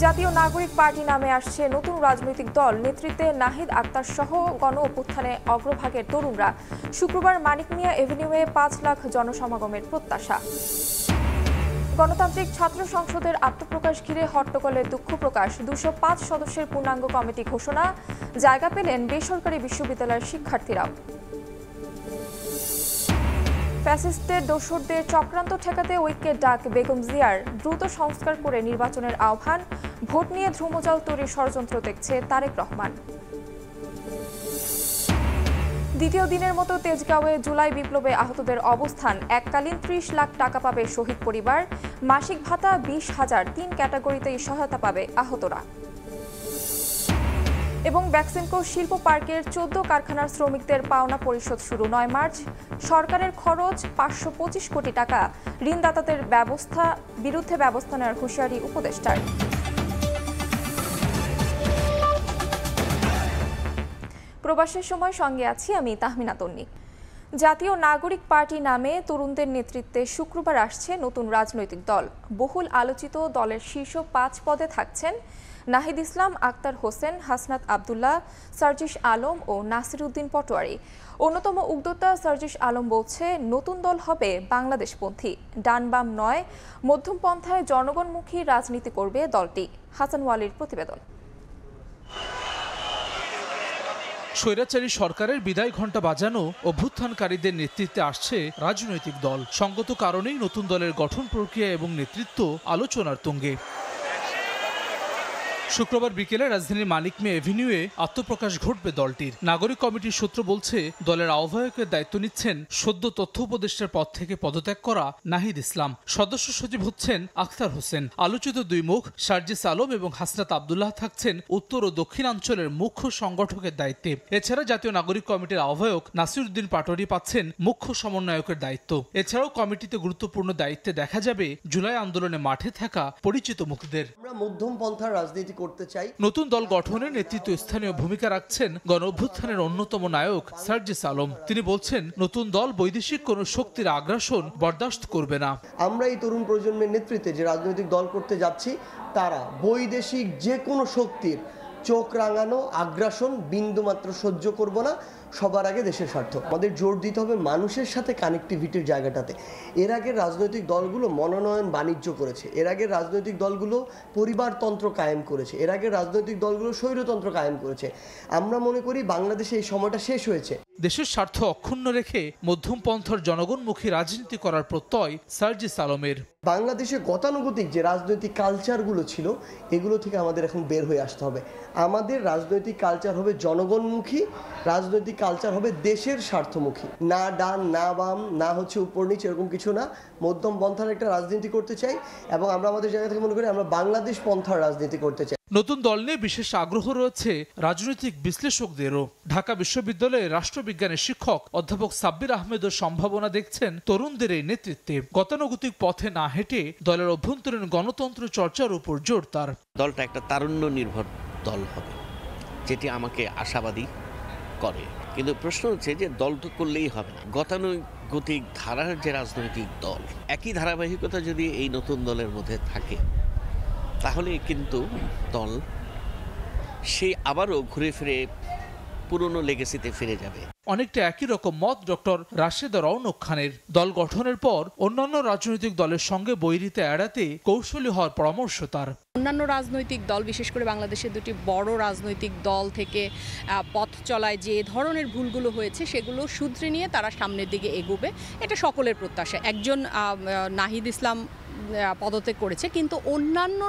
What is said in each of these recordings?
জাতীয় নাগরিক পার্টি নামে আসছে নতুন রাজনৈতিক দল। নেতৃত্বে নাহিদ আক্তার সহ গণ অভ্যুত্থানে অগ্রভাগের তরুণরা। শুক্রবার মানিক মিয়া এভিনিউয়ে ৫ লাখ জনসমাগমের প্রত্যাশা। গণতান্ত্রিক ছাত্র সংসদের আত্মপ্রকাশ ঘিরে হট্টগোলে দুঃখ প্রকাশ। ২০৫ সদস্যের পূর্ণাঙ্গ কমিটি ঘোষণা। জায়গা পেলেন বেসরকারি বিশ্ববিদ্যালয়ের শিক্ষার্থীরাও। ফ্যাসিস্টদের দোসরদের চক্রান্ত ঠেকাতে ঐক্যের ডাক বেগম জিয়ার। দ্রুত সংস্কার করে নির্বাচনের আহ্বান। ভোট নিয়ে ধ্রুমজাল তৈরির ষড়যন্ত্র দেখছে তারেক রহমান। দ্বিতীয় দিনের মতো তেজগাঁওয়ে জুলাই বিপ্লবে আহতদের অবস্থান। এককালীন ৩০ লাখ টাকা পাবে শহীদ পরিবার। মাসিক ভাতা ২০,০০০। ৩ ক্যাটাগরিতেই সহায়তা পাবে আহতরা। এবং বেক্সিমকো শিল্প পার্কের ১৪ কারখানার শ্রমিকদের পাওনা পরিশোধ শুরু ৯ মার্চ। সরকারের খরচ ৫২৫ কোটি টাকা। ঋণদাতাদের বিরুদ্ধে ব্যবস্থা নেওয়ার হুঁশিয়ারি উপদেষ্টার। প্রবাসের সময় সঙ্গে আছি আমি তাহমিনা তন্নি। জাতীয় নাগরিক পার্টি নামে তরুণদের নেতৃত্বে শুক্রবার আসছে নতুন রাজনৈতিক দল। বহুল আলোচিত দলের শীর্ষ ৫ পদে থাকছেন নাহিদ ইসলাম, আক্তার হোসেন, হাসনাত আবদুল্লাহ, সার্জিস আলম ও নাসির উদ্দিন পটোয়ারি। অন্যতম উদ্যোক্তা সার্জিস আলম বলছে, নতুন দল হবে বাংলাদেশপন্থী, ডান বাম নয়, মধ্যম পন্থায় জনগণমুখী রাজনীতি করবে দলটি। হাসান ওয়ালির প্রতিবেদন। স্বৈরাচারী সরকারের বিদায় ঘণ্টা বাজানো অভ্যুত্থানকারীদের নেতৃত্বে আসছে রাজনৈতিক দল। সঙ্গত কারণেই নতুন দলের গঠন প্রক্রিয়া এবং নেতৃত্ব আলোচনার তুঙ্গে। শুক্রবার বিকেলে রাজধানীর মানিক মিয়া এভিনিউয়ে আত্মপ্রকাশ ঘটবে দলটির। নাগরিক কমিটির সূত্র বলছে, দলের আহ্বায়কের দায়িত্ব নিচ্ছেন সদ্য তথ্য উপদেষ্টার পদ থেকে পদত্যাগ করা নাহিদ ইসলাম। সদস্য সচিব হচ্ছেন আক্তার হোসেন। আলোচিত দুই মুখ সার্জিস আলম এবং হাসনাত আবদুল্লাহ থাকছেন উত্তর ও দক্ষিণাঞ্চলের মুখ্য সংগঠকের দায়িত্বে। এছাড়া জাতীয় নাগরিক কমিটির আহ্বায়ক নাসির উদ্দিন পাটোয়ারি পাচ্ছেন মুখ্য সমন্বয়কের দায়িত্ব। এছাড়াও কমিটিতে গুরুত্বপূর্ণ দায়িত্বে দেখা যাবে জুলাই আন্দোলনে মাঠে থাকা পরিচিত মুখদের। আমরা মধ্যম পন্থার রাজনীতি করতে চাই। নতুন দল গঠনের নেতৃত্ব স্থানীয় ভূমিকা রাখছেন গণ অভ্যুত্থানের অন্যতম নায়ক সার্জিস আলম। তিনি বলছেন, নতুন দল বৈদেশিক কোন শক্তির আগ্রাসন বরদাস্ত করবে না। আমরা এই তরুণ প্রজন্মের নেতৃত্বে যে রাজনৈতিক দল করতে যাচ্ছি, তারা বৈদেশিক যে কোনো শক্তির চোখ রাঙানো আগ্রাসন বিন্দুমাত্র সহ্য করব না। সবার আগে দেশের স্বার্থ। আমাদের জোর দিতে হবে মানুষের সাথে কানেক্টিভিটির জায়গাটাতে। এর আগে রাজনৈতিক দলগুলো মনোনয়ন বাণিজ্য করেছে, এর আগে রাজনৈতিক দলগুলো পরিবারতন্ত্র কায়েম করেছে, এর আগে রাজনৈতিক দলগুলো স্বৈরতন্ত্র কায়েম করেছে। আমরা মনে করি বাংলাদেশে এই সময়টা শেষ হয়েছে। দেশের স্বার্থ অক্ষুণ্ণ রেখে মধ্যম পন্থার জনগণমুখী রাজনীতি করার প্রত্যয় সার্জিস আলমের। বাংলাদেশে গতানুগতিক যে রাজনৈতিক কালচারগুলো ছিল, এগুলো থেকে আমাদের এখন বের হয়ে আসতে হবে। আমাদের রাজনৈতিক কালচার হবে জনগণমুখী, রাজনৈতিক কালচার হবে দেশের স্বার্থমুখী। না ডান না বাম না হচ্ছে উপর নিচ, এরকম কিছু না। মধ্যম পন্থার একটা রাজনীতি করতে চাই এবং আমরা আমাদের জায়গা থেকে মনে করি আমরা বাংলাদেশ পন্থার রাজনীতি করতে চাই। নতুন দল নিয়ে বিশেষ আগ্রহ রয়েছে রাজনৈতিক বিশ্লেষকদেরও। ঢাকা বিশ্ববিদ্যালয়ের রাষ্ট্রবিজ্ঞানের শিক্ষক অধ্যাপক সাব্বির আহমেদও সম্ভাবনা দেখছেন তরুণদের এই নেতৃত্বে। গতানুগতিক পথে না হেঁটে দলের অভ্যন্তরীণ গণতন্ত্র চর্চার উপর জোর তার। দলটা একটা তারুণ্য নির্ভর দল হবে, যেটি আমাকে আশাবাদী করে। কিন্তু প্রশ্ন হচ্ছে যে দল তো করলেই হবে না। গতানুগতিক ধারার যে রাজনৈতিক দল, একই ধারাবাহিকতা যদি এই নতুন দলের মধ্যে থাকে, তাহলে কিন্তু দল সে আবারও ঘুরে ফিরে পুরনো লেগেসিতে ফিরে যাবে। অনেকটা একই রকম মত ডক্টর রাশেদা রওনক খানের। দল গঠনের পর অন্যান্য রাজনৈতিক দলের সঙ্গে বৈরিতা এড়াতে কৌশলী হওয়ার পরামর্শ তার। অন্যান্য রাজনৈতিক দল, বিশেষ করে বাংলাদেশের দুটি বড় রাজনৈতিক দল থেকে পথ চলায় যে ধরনের ভুলগুলো হয়েছে, সেগুলো শুধরে নিয়ে তারা সামনের দিকে এগোবে, এটা সকলের প্রত্যাশা। একজন নাহিদ ইসলাম পদত্যাগ করেছে, কিন্তু অন্যান্য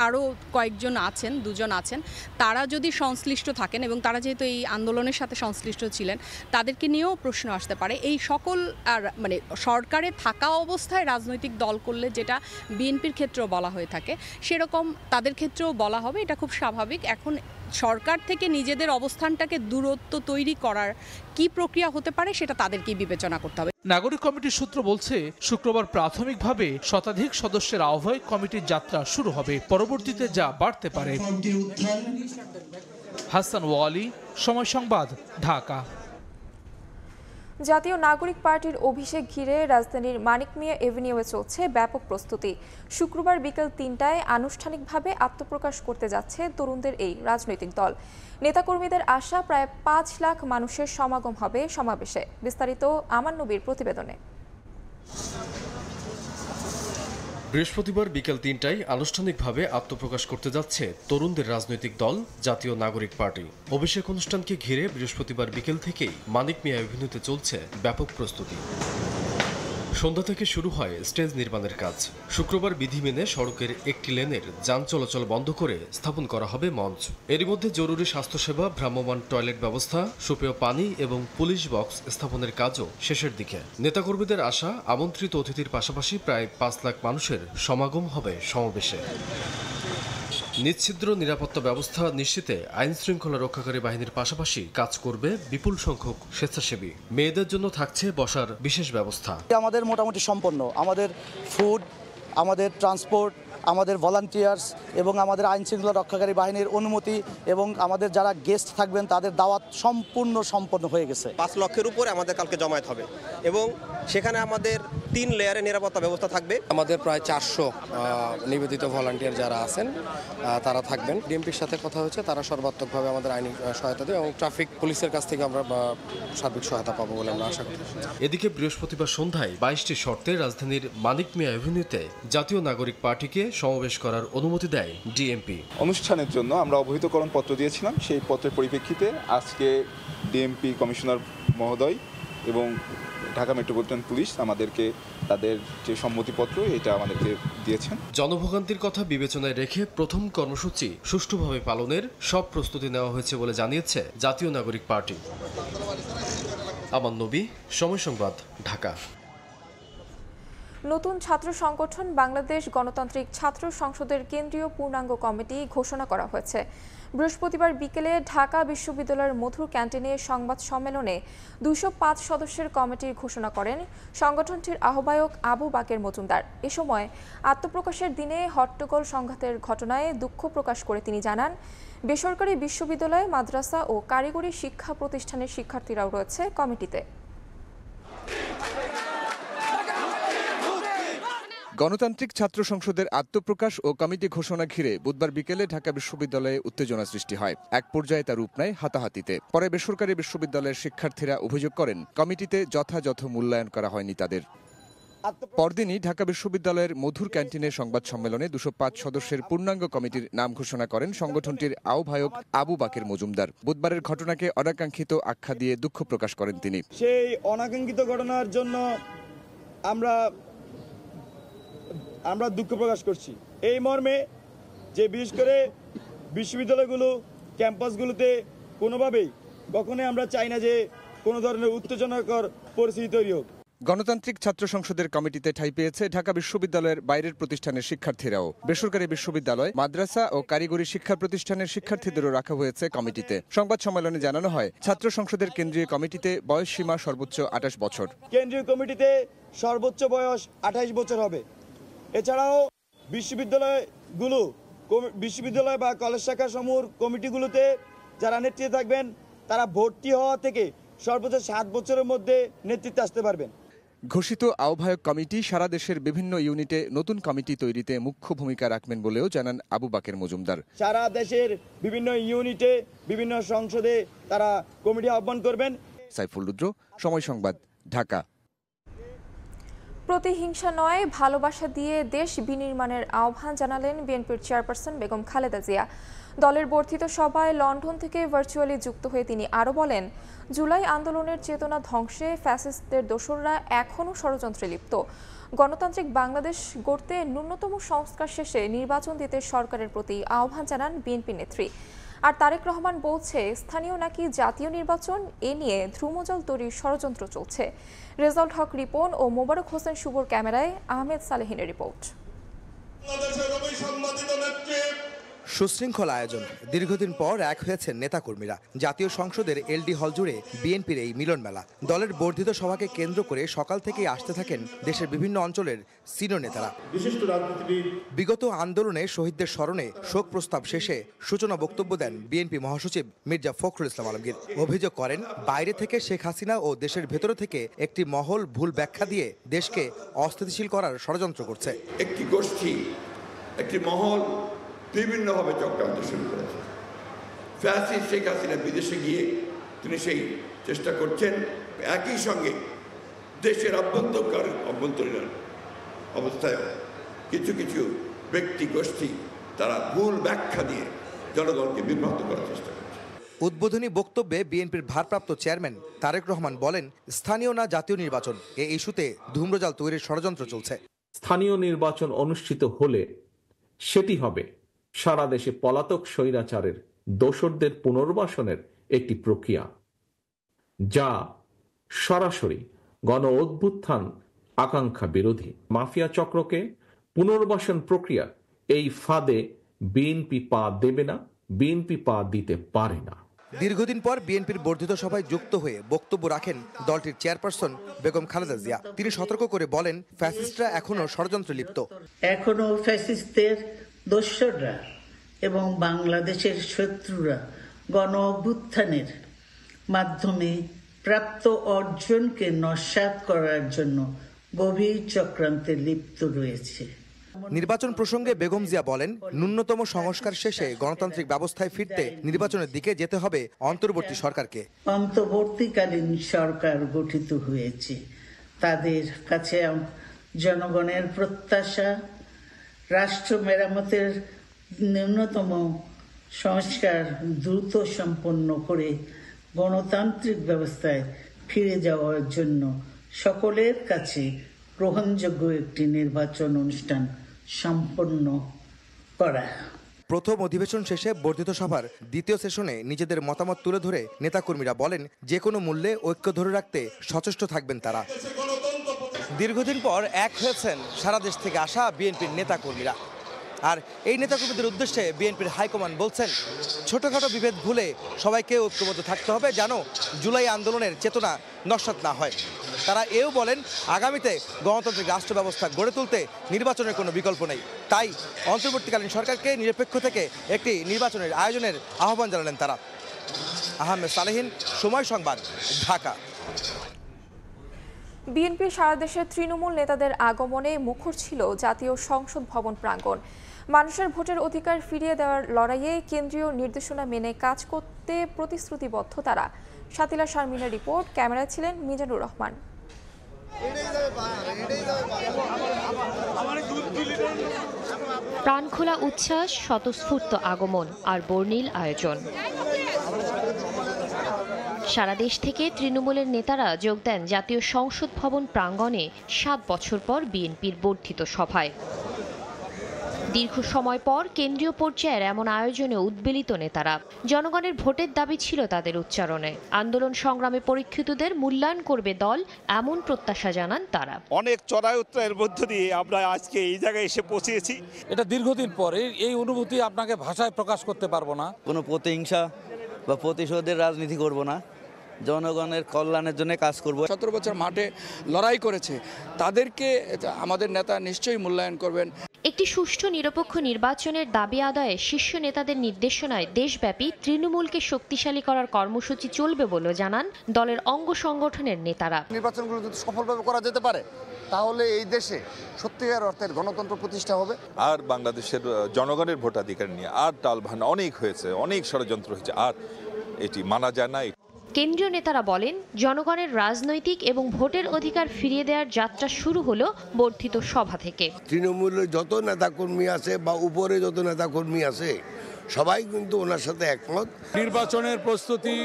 আরও কয়েকজন আছেন, দুজন আছেন, তারা যদি সংশ্লিষ্ট থাকেন এবং তারা যেহেতু এই আন্দোলনের সাথে সংশ্লিষ্ট ছিলেন, তাদেরকে নিয়েও প্রশ্ন আসতে পারে। এই সকল মানে সরকারে থাকা অবস্থায় রাজনৈতিক দল করলে যেটা বিএনপির ক্ষেত্রেও বলা হয়ে থাকে, সেরকম তাদের ক্ষেত্রেও বলা হবে। এটা খুব স্বাভাবিক। এখন সরকার থেকে নিজেদের অবস্থানটাকে দূরত্ব তৈরি করার কি প্রক্রিয়া হতে পারে, সেটা তাদেরকেই বিবেচনা করতে হবে। নাগরিক কমিটির সূত্র বলছে, শুক্রবার প্রাথমিকভাবে শতাধিক সদস্যের আহ্বায়ক কমিটির যাত্রা শুরু হবে। পরবর্তীতে যা বাড়তে পারে। হাসান ওয়ালি, সময় সংবাদ, ঢাকা। জাতীয় নাগরিক পার্টির অভিষেক ঘিরে রাজধানীর মানিক মিয়া এভিনিউয়ে চলছে ব্যাপক প্রস্তুতি। শুক্রবার বিকেল ৩টায় আনুষ্ঠানিকভাবে আত্মপ্রকাশ করতে যাচ্ছে তরুণদের এই রাজনৈতিক দল। নেতাকর্মীদের আশা প্রায় ৫ লাখ মানুষের সমাগম হবে সমাবেশে। বিস্তারিত আমান নবীর প্রতিবেদনে। বৃহস্পতিবার বিকেল ৩টায় আনুষ্ঠানিকভাবে আত্মপ্রকাশ করতে যাচ্ছে তরুণদের রাজনৈতিক দল জাতীয় নাগরিক পার্টি। অভিষেক অনুষ্ঠানকে ঘিরে বৃহস্পতিবার বিকেল থেকেই মানিক মিয়া এভিনিউতে চলছে ব্যাপক প্রস্তুতি। সন্ধ্যা থেকে শুরু হয় স্টেজ নির্মাণের কাজ। শুক্রবার বিধি মেনে সড়কের একটি লেনের যান চলাচল বন্ধ করে স্থাপন করা হবে মঞ্চ। এর মধ্যে জরুরি স্বাস্থ্যসেবা, ভ্রাম্যমাণ টয়লেট ব্যবস্থা, সুপেয় পানি এবং পুলিশ বক্স স্থাপনের কাজও শেষের দিকে। নেতাকর্মীদের আশা, আমন্ত্রিত অতিথির পাশাপাশি প্রায় ৫ লাখ মানুষের সমাগম হবে সমাবেশে। নিচ্ছিদ্র নিরাপত্তা ব্যবস্থা নিশ্চিতে আইন শৃঙ্খলা রক্ষাকারী বাহিনীর পাশাপাশি কাজ করবে বিপুল সংখ্যক স্বেচ্ছাসেবী। মেয়েদের জন্য থাকছে বসার বিশেষ ব্যবস্থা। আমাদের মোটামুটি সম্পন্ন, আমাদের ফুড, আমাদের ট্রান্সপোর্ট, আমাদের ভলান্টিয়ার্স এবং আমাদের আইন শৃঙ্খলা রক্ষাকারী বাহিনীর অনুমতি এবং আমাদের যারা গেস্ট থাকবেন তাদের দাওয়াত সম্পন্ন হয়ে গেছে। ৫ লক্ষের উপরে আমাদের কালকে জমায়েত হবে এবং সেখানে আমাদের ৩ লেয়ারে নিরাপত্তা ব্যবস্থা থাকবে। আমাদের প্রায় ৪০০ নিবেদিত ভলান্টিয়ার যারা আছেন তারা থাকবেন। ডিএমপির সাথে কথা হয়েছে, তারা সর্বাত্মকভাবে আমাদের আইনি সহায়তা দেবে এবং ট্রাফিক পুলিশের কাছ থেকে আমরা সার্বিক সহায়তা পাবো বলে আমরা আশা করি। এদিকে বৃহস্পতিবার সন্ধ্যায় ২২টি শর্তে রাজধানীর মানিক মিয়া এভিনিউতে জাতীয় নাগরিক পার্টিকে সমাবেশ করার অনুমতি দেয় ডিএমপি। অনুষ্ঠানের জন্য আমরা অবহিতকরণ পত্র দিয়েছিলাম, সেই পত্রের পরিপ্রেক্ষিতে আজকে ডিএমপি কমিশনার মহোদয় এবং ঢাকা মেট্রোপলিটন পুলিশ আমাদেরকে তাদের যে সম্মতিপত্র এটা আমাদেরকে দিয়েছেন। জনভোগান্তির কথা বিবেচনায় রেখে প্রথম কর্মসূচি সুষ্ঠুভাবে পালনের সব প্রস্তুতি নেওয়া হয়েছে বলে জানিয়েছে জাতীয় নাগরিক পার্টি। আমান নবী, সময় সংবাদ, ঢাকা। নতুন ছাত্র সংগঠন বাংলাদেশ গণতান্ত্রিক ছাত্র সংসদের কেন্দ্রীয় পূর্ণাঙ্গ কমিটি ঘোষণা করা হয়েছে। বৃহস্পতিবার বিকেলে ঢাকা বিশ্ববিদ্যালয়ের মধুর ক্যান্টিনে সংবাদ সম্মেলনে ২০৫ সদস্যের কমিটির ঘোষণা করেন সংগঠনটির আহ্বায়ক আবু বাকের মজুমদার। এ সময় আত্মপ্রকাশের দিনে হট্টগোল সংঘাতের ঘটনায় দুঃখ প্রকাশ করে তিনি জানান, বেসরকারি বিশ্ববিদ্যালয়, মাদ্রাসা ও কারিগরি শিক্ষা প্রতিষ্ঠানের শিক্ষার্থীরাও রয়েছে কমিটিতে। গণতান্ত্রিক ছাত্র সংসদের আত্মপ্রকাশ ও কমিটি ঘোষণা ঘিরে বুধবার বিকেলে ঢাকা বিশ্ববিদ্যালয়ে উত্তেজনা সৃষ্টি হয়। এক পর্যায়ে তার রূপ নেয় হাতাহাতিতে। পরে বেসরকারি বিশ্ববিদ্যালয়ের শিক্ষার্থীরা অভিযোগ করেন, কমিটিতে যথাযথ মূল্যায়ন করা হয়নি তাদের। পরদিনই ঢাকা বিশ্ববিদ্যালয়ের মধুর ক্যান্টিনে সংবাদ সম্মেলনে ২০৫ সদস্যের পূর্ণাঙ্গ কমিটির নাম ঘোষণা করেন সংগঠনটির আহ্বায়ক আবু বাকের মজুমদার। বুধবারের ঘটনাকে অনাকাঙ্ক্ষিত আখ্যা দিয়ে দুঃখ প্রকাশ করেন তিনি। সেই অনাকাঙ্ক্ষিত ঘটনার জন্য আমরা দুঃখ প্রকাশ করছি। এই মর্মে যে বিশেষ করে বিশ্ববিদ্যালয়গুলো, ক্যাম্পাসগুলোতে কোনোভাবেই কখনোই আমরা চাই না যে কোনো ধরনের উত্তেজনাকর পরিস্থিতি তৈরি হোক। গণতান্ত্রিক ছাত্র সংসদের কমিটিতে ঠাঁই পেয়েছে ঢাকা বিশ্ববিদ্যালয়ের বাইরের প্রতিষ্ঠানের শিক্ষার্থীরাও। বেসরকারি বিশ্ববিদ্যালয়, মাদ্রাসা ও কারিগরি শিক্ষা প্রতিষ্ঠানের শিক্ষার্থীদেরও রাখা হয়েছে কমিটিতে। সংবাদ সম্মেলনে জানানো হয়, ছাত্র সংসদের কেন্দ্রীয় কমিটিতে বয়স সীমা সর্বোচ্চ ২৮ বছর। কেন্দ্রীয় কমিটিতে সর্বোচ্চ বয়স ২৮ বছর হবে। এছাড়াও বিশ্ববিদ্যালয় বা কলেজ শাখা সমূহের কমিটিগুলোতে যারা নেতৃত্বে থাকবেন তারা ভর্তি হওয়া থেকে সর্বোচ্চ ৭ বছরের মধ্যে নেতৃত্বে আসতে পারবেন। ঘোষিত আহ্বায়ক কমিটি সারা দেশের বিভিন্ন ইউনিটে নতুন কমিটি তৈরিতে মুখ্য ভূমিকা রাখবেন বলেও জানান আবু বাকের মজুমদার। সারা দেশের বিভিন্ন ইউনিটে, বিভিন্ন সংসদে তারা কমিটি আহ্বান করবেন। সাইফুল রুদ্র, সময় সংবাদ, ঢাকা। প্রতিহিংসা নয়, ভালোবাসা দিয়ে দেশ বিনির্মাণের আহ্বান জানালেন বিএনপির চেয়ারপারসন বেগম খালেদা জিয়া। দলের বর্ধিত সভায় লন্ডন থেকে ভার্চুয়ালি যুক্ত হয়ে তিনি আরও বলেন, জুলাই আন্দোলনের চেতনা ধ্বংসে ফ্যাসিস্টদের দোসররা এখনও ষড়যন্ত্রে লিপ্ত। গণতান্ত্রিক বাংলাদেশ গড়তে ন্যূনতম সংস্কার শেষে নির্বাচন দিতে সরকারের প্রতি আহ্বান জানান বিএনপি নেত্রী। আর তারেক রহমান বলছে, স্থানীয় নাকি জাতীয় নির্বাচন, এ নিয়ে ধ্রুমজল তৈরির ষড়যন্ত্র চলছে। রেজাল্ট হক রিপন ও মোবারক হোসেন শুভর ক্যামেরায় আহমেদ সালেহিনের রিপোর্ট। সুশৃঙ্খল আয়োজন। দীর্ঘদিন পর এক হয়েছেন নেতাকর্মীরা। জাতীয় সংসদের এলডি হল জুড়ে বিএনপির এই মিলন মেলা। দলের বর্ধিত সভাকে কেন্দ্র করে সকাল থেকেই আসতে থাকেন দেশের বিভিন্ন অঞ্চলের সিনিয়র নেতারা। বিগত আন্দোলনে শহীদদের স্মরণে শোক প্রস্তাব শেষে সূচনা বক্তব্য দেন বিএনপি মহাসচিব মির্জা ফখরুল ইসলাম আলমগীর। অভিযোগ করেন, বাইরে থেকে শেখ হাসিনা ও দেশের ভেতর থেকে একটি মহল ভুল ব্যাখ্যা দিয়ে দেশকে অস্থিতিশীল করার ষড়যন্ত্র করছে। একটি গোষ্ঠী, একটি মহল বিভিন্নভাবে চক্রান্ত শুরু করেছে। ফ্যাসিস্ট শেখ হাসিনা বিদেশে গিয়ে তিনি সেই চেষ্টা করছেন। একই সঙ্গে দেশের অভ্যন্তরীণ অবস্থায় কিছু কিছু ব্যক্তি গোষ্ঠী তারা ভুল ব্যাখ্যা দিয়ে জনগণকে বিভ্রান্ত করার চেষ্টা করছে। উদ্বোধনী বক্তব্যে বিএনপির ভারপ্রাপ্ত চেয়ারম্যান তারেক রহমান বলেন, স্থানীয় না জাতীয় নির্বাচন, এই ইস্যুতে ধূম্রজাল তৈরির ষড়যন্ত্র চলছে। স্থানীয় নির্বাচন অনুষ্ঠিত হলে সেটি হবে সারা দেশে পলাতক স্বৈরাচারের দোসরদের পুনর্বাসনের একটি প্রক্রিয়া, যা সরাসরি গণ অভ্যুত্থান আকাঙ্ক্ষা বিরোধী। মাফিয়া চক্রকে পুনর্বাসন প্রক্রিয়া এই ফাঁদে বিএনপি পা দেবে না, বিএনপি পা দিতে পারে না। দীর্ঘদিন পর বিএনপির বর্ধিত সভায় যুক্ত হয়ে বক্তব্য রাখেন দলটির চেয়ারপারসন বেগম খালেদা জিয়া। তিনি সতর্ক করে বলেন, ফ্যাসিস্টরা এখনো ষড়যন্ত্রে লিপ্ত। এখনো ফ্যাসিস্টদের দোসররা এবং বাংলাদেশের শত্রুরা গণ অভ্যুত্থানের মাধ্যমে প্রাপ্ত অর্জনকে নস্যাৎ করার জন্য গভীর চক্রান্তে লিপ্ত রয়েছে। নির্বাচন প্রসঙ্গে বেগম জিয়া বলেন, ন্যূনতম সংস্কার শেষে গণতান্ত্রিক ব্যবস্থায় ফিরতে নির্বাচনের দিকে যেতে হবে অন্তর্বর্তী সরকারকে। অন্তর্বর্তীকালীন সরকার গঠিত হয়েছে, তাদের কাছে জনগণের প্রত্যাশা রাষ্ট্র মেরামতের ন্যূনতম সংস্কার দ্রুত সম্পন্ন করে গণতান্ত্রিক ব্যবস্থায় ফিরে যাওয়ার জন্য সকলের কাছে গ্রহণযোগ্য একটি নির্বাচন অনুষ্ঠান সম্পন্ন করা। প্রথম অধিবেশন শেষে বর্ধিত সভার দ্বিতীয় সেশনে নিজেদের মতামত তুলে ধরে নেতাকর্মীরা বলেন, যে কোনো মূল্যে ঐক্য ধরে রাখতে সচেষ্ট থাকবেন তারা। দীর্ঘদিন পর এক হয়েছেন সারা দেশ থেকে আসা বিএনপির নেতাকর্মীরা। আর এই নেতাকর্মীদের উদ্দেশ্যে বিএনপির হাইকমান্ড বলছেন, ছোটখাটো বিভেদ ভুলে সবাইকে ঐক্যবদ্ধ থাকতে হবে, যেন জুলাই আন্দোলনের চেতনা নস্যাৎ না হয়। তারা এও বলেন, আগামীতে গণতান্ত্রিক রাষ্ট্র ব্যবস্থা গড়ে তুলতে নির্বাচনের কোনো বিকল্প নেই। তাই অন্তর্বর্তীকালীন সরকারকে নিরপেক্ষ থেকে একটি নির্বাচনের আয়োজনের আহ্বান জানালেন তারা। আহমেদ সালেহীন, সময় সংবাদ, ঢাকা। বিএনপি সারা দেশের তৃণমূল নেতাদের আগমনে মুখর ছিল জাতীয় সংসদ ভবন প্রাঙ্গণ। মানুষের ভোটের অধিকার ফিরিয়ে দেওয়ার লড়াইয়ে কেন্দ্রীয় নির্দেশনা মেনে কাজ করতে প্রতিশ্রুতিবদ্ধ তারা। শাতিলা শারমিনের রিপোর্ট, ক্যামেরায় ছিলেন মিজানুর রহমান। প্রাণখোলা উচ্ছ্বাস, স্বতঃস্ফূর্ত আগমন আর বর্ণিল আয়োজন। সারা দেশ থেকে তৃণমূলের নেতারা যোগ দেন জাতীয় সংসদ ভবন প্রাঙ্গণে 7 বছর পর বিএনপির বর্ধিত সভায়। দীর্ঘ সময় পর কেন্দ্রীয় পর্যায়ের এমন আয়োজনে উদ্বেলিত নেতারা। জনগণের ভোটের দাবি ছিল তাদের উচ্চারণে। আন্দোলন সংগ্রামে পরীক্ষিতদের মূল্যায়ন করবে দল, এমন প্রত্যাশা জানান তারা। অনেক চড়াই উত্তরের মধ্য দিয়ে আমরা আজকে এই জায়গায় এসে পৌঁছেছি। এটা দীর্ঘদিন পর, এই অনুভূতি আপনাকে ভাষায় প্রকাশ করতে পারবো না। কোনো প্রতিহিংসা বা প্রতিশোধের রাজনীতি করব না, জনগণের কল্যাণের জন্য কাজ করব। 17 বছর মাঠে লড়াই করেছে, তাদেরকে আমাদের নেতা নিশ্চয়ই মূল্যায়ন করবেন। একটি সুষ্ঠু নিরপেক্ষ নির্বাচনের দাবি আদায়ে শীর্ষ নেতাদের নির্দেশনায় দেশব্যাপী তৃণমূলকে শক্তিশালী করার কর্মসূচি চলবে বলে জানান দলের অঙ্গ সংগঠনের নেতারা। নির্বাচনগুলো যদি সফলভাবে করা যেতে পারে, তাহলে এই দেশে সত্যিকার অর্থের গণতন্ত্র প্রতিষ্ঠা হবে। আর বাংলাদেশের জনগণের ভোটাধিকার নিয়ে আর টালভান অনেক হয়েছে, অনেক ষড়যন্ত্র হয়েছে, আর এটি মানা যায় না। কেন্দ্রীয় নেতারা বলেন, জনগণের রাজনৈতিক এবং ভোটের অধিকার ফিরিয়ে দেওয়ার যাত্রা শুরু হলো বর্ধিত সভা থেকে। তৃণমূলের যত নেতাকর্মী আছে বা উপরে যত নেতাকর্মী আছে, সবাই কিন্তু ওনার সাথে একমত। নির্বাচনের প্রস্তুতি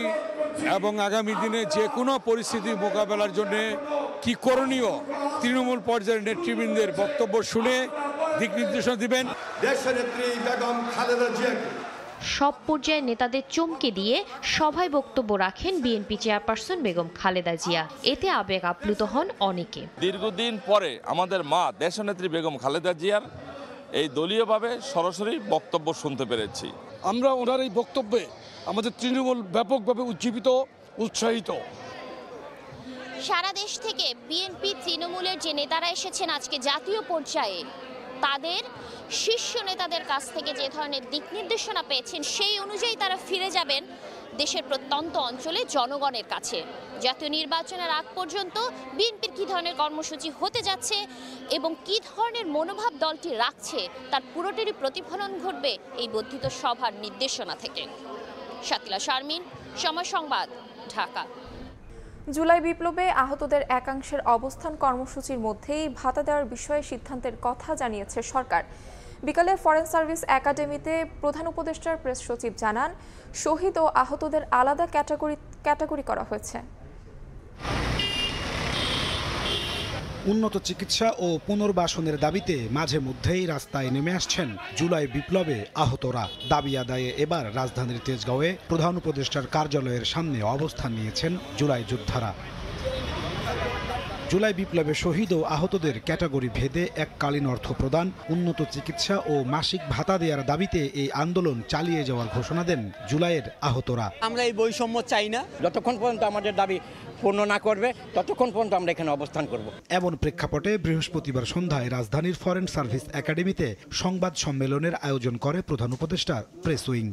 এবং আগামী দিনে যে কোনো পরিস্থিতি মোকাবেলার জন্য কি করণীয়, তৃণমূল পর্যায়ের নেতৃবৃন্দের বক্তব্য শুনে দিক নির্দেশনা দিবেন। দেশনেত্রী বেগম খালেদা জিয়াকে সব পর্যায়ের নেতাদের চমকে দিয়ে সভায় বক্তব্য রাখেন বিএনপি চেয়ারপারসন বেগম খালেদা জিয়া। এতে আবেগ আপ্লুত হন অনেকে। দীর্ঘদিন পরে আমাদের মা দেশনেত্রী বেগম খালেদা জিয়ার এই দলীয়ভাবে সরাসরি বক্তব্য শুনতে পেরেছি। আমরা ওনার এই বক্তব্যে আমাদের তৃণমূল ব্যাপকভাবে উজ্জীবিত, উৎসাহিত। সারা দেশ থেকে বিএনপি তৃণমূলের যে নেতারা এসেছেন আজকে জাতীয় পর্যায়ে, তাদের শীর্ষ নেতাদের কাছ থেকে যে ধরনের দিক নির্দেশনা পেয়েছেন সেই অনুযায়ী তারা ফিরে যাবেন দেশের প্রত্যন্ত অঞ্চলে জনগণের কাছে। জাতীয় নির্বাচনের আগ পর্যন্ত বিএনপির কী ধরনের কর্মসূচি হতে যাচ্ছে এবং কী ধরনের মনোভাব দলটি রাখছে তার পুরোটারই প্রতিফলন ঘটবে এই বর্ধিত সভার নির্দেশনা থেকে। শাকিলা শারমিন, সময় সংবাদ, ঢাকা। জুলাই বিপ্লবে আহতদের একাংশের অবস্থান কর্মসূচির মধ্যেই ভাতা দেওয়ার বিষয়ে সিদ্ধান্তের কথা জানিয়েছে সরকার। বিকালে ফরেন সার্ভিস একাডেমিতে প্রধান উপদেষ্টার প্রেস সচিব জানান, শহীদ ও আহতদের আলাদা ক্যাটাগরি করা হয়েছে। উন্নত চিকিৎসা ও পুনর্বাসনের দাবিতে মাঝে মধ্যেই রাস্তায় নেমে আসছেন জুলাই বিপ্লবে আহতরা। দাবি আদায়ে এবার রাজধানীর তেজগাঁওয়ে প্রধান উপদেষ্টার কার্যালয়ের সামনে অবস্থান নিয়েছেন জুলাই যোদ্ধারা। জুলাই বিপ্লবে শহীদ ও আহতদের ক্যাটাগরি ভেদে এককালীন অর্থ প্রদান, উন্নত চিকিৎসা ও মাসিক ভাতা দেওয়ার দাবিতে এই আন্দোলন চালিয়ে যাওয়ার ঘোষণা দেন জুলাইয়ের আহতরা। আমরা এই বৈষম্য চাই না, যতক্ষণ পর্যন্ত আমাদের দাবি পূর্ণ না করবে ততক্ষণ পর্যন্ত আমরা এখানে অবস্থান করব। এমন প্রেক্ষাপটে বৃহস্পতিবার সন্ধ্যায় রাজধানীর ফরেন সার্ভিস একাডেমিতে সংবাদ সম্মেলনের আয়োজন করে প্রধান উপদেষ্টার প্রেস উইং।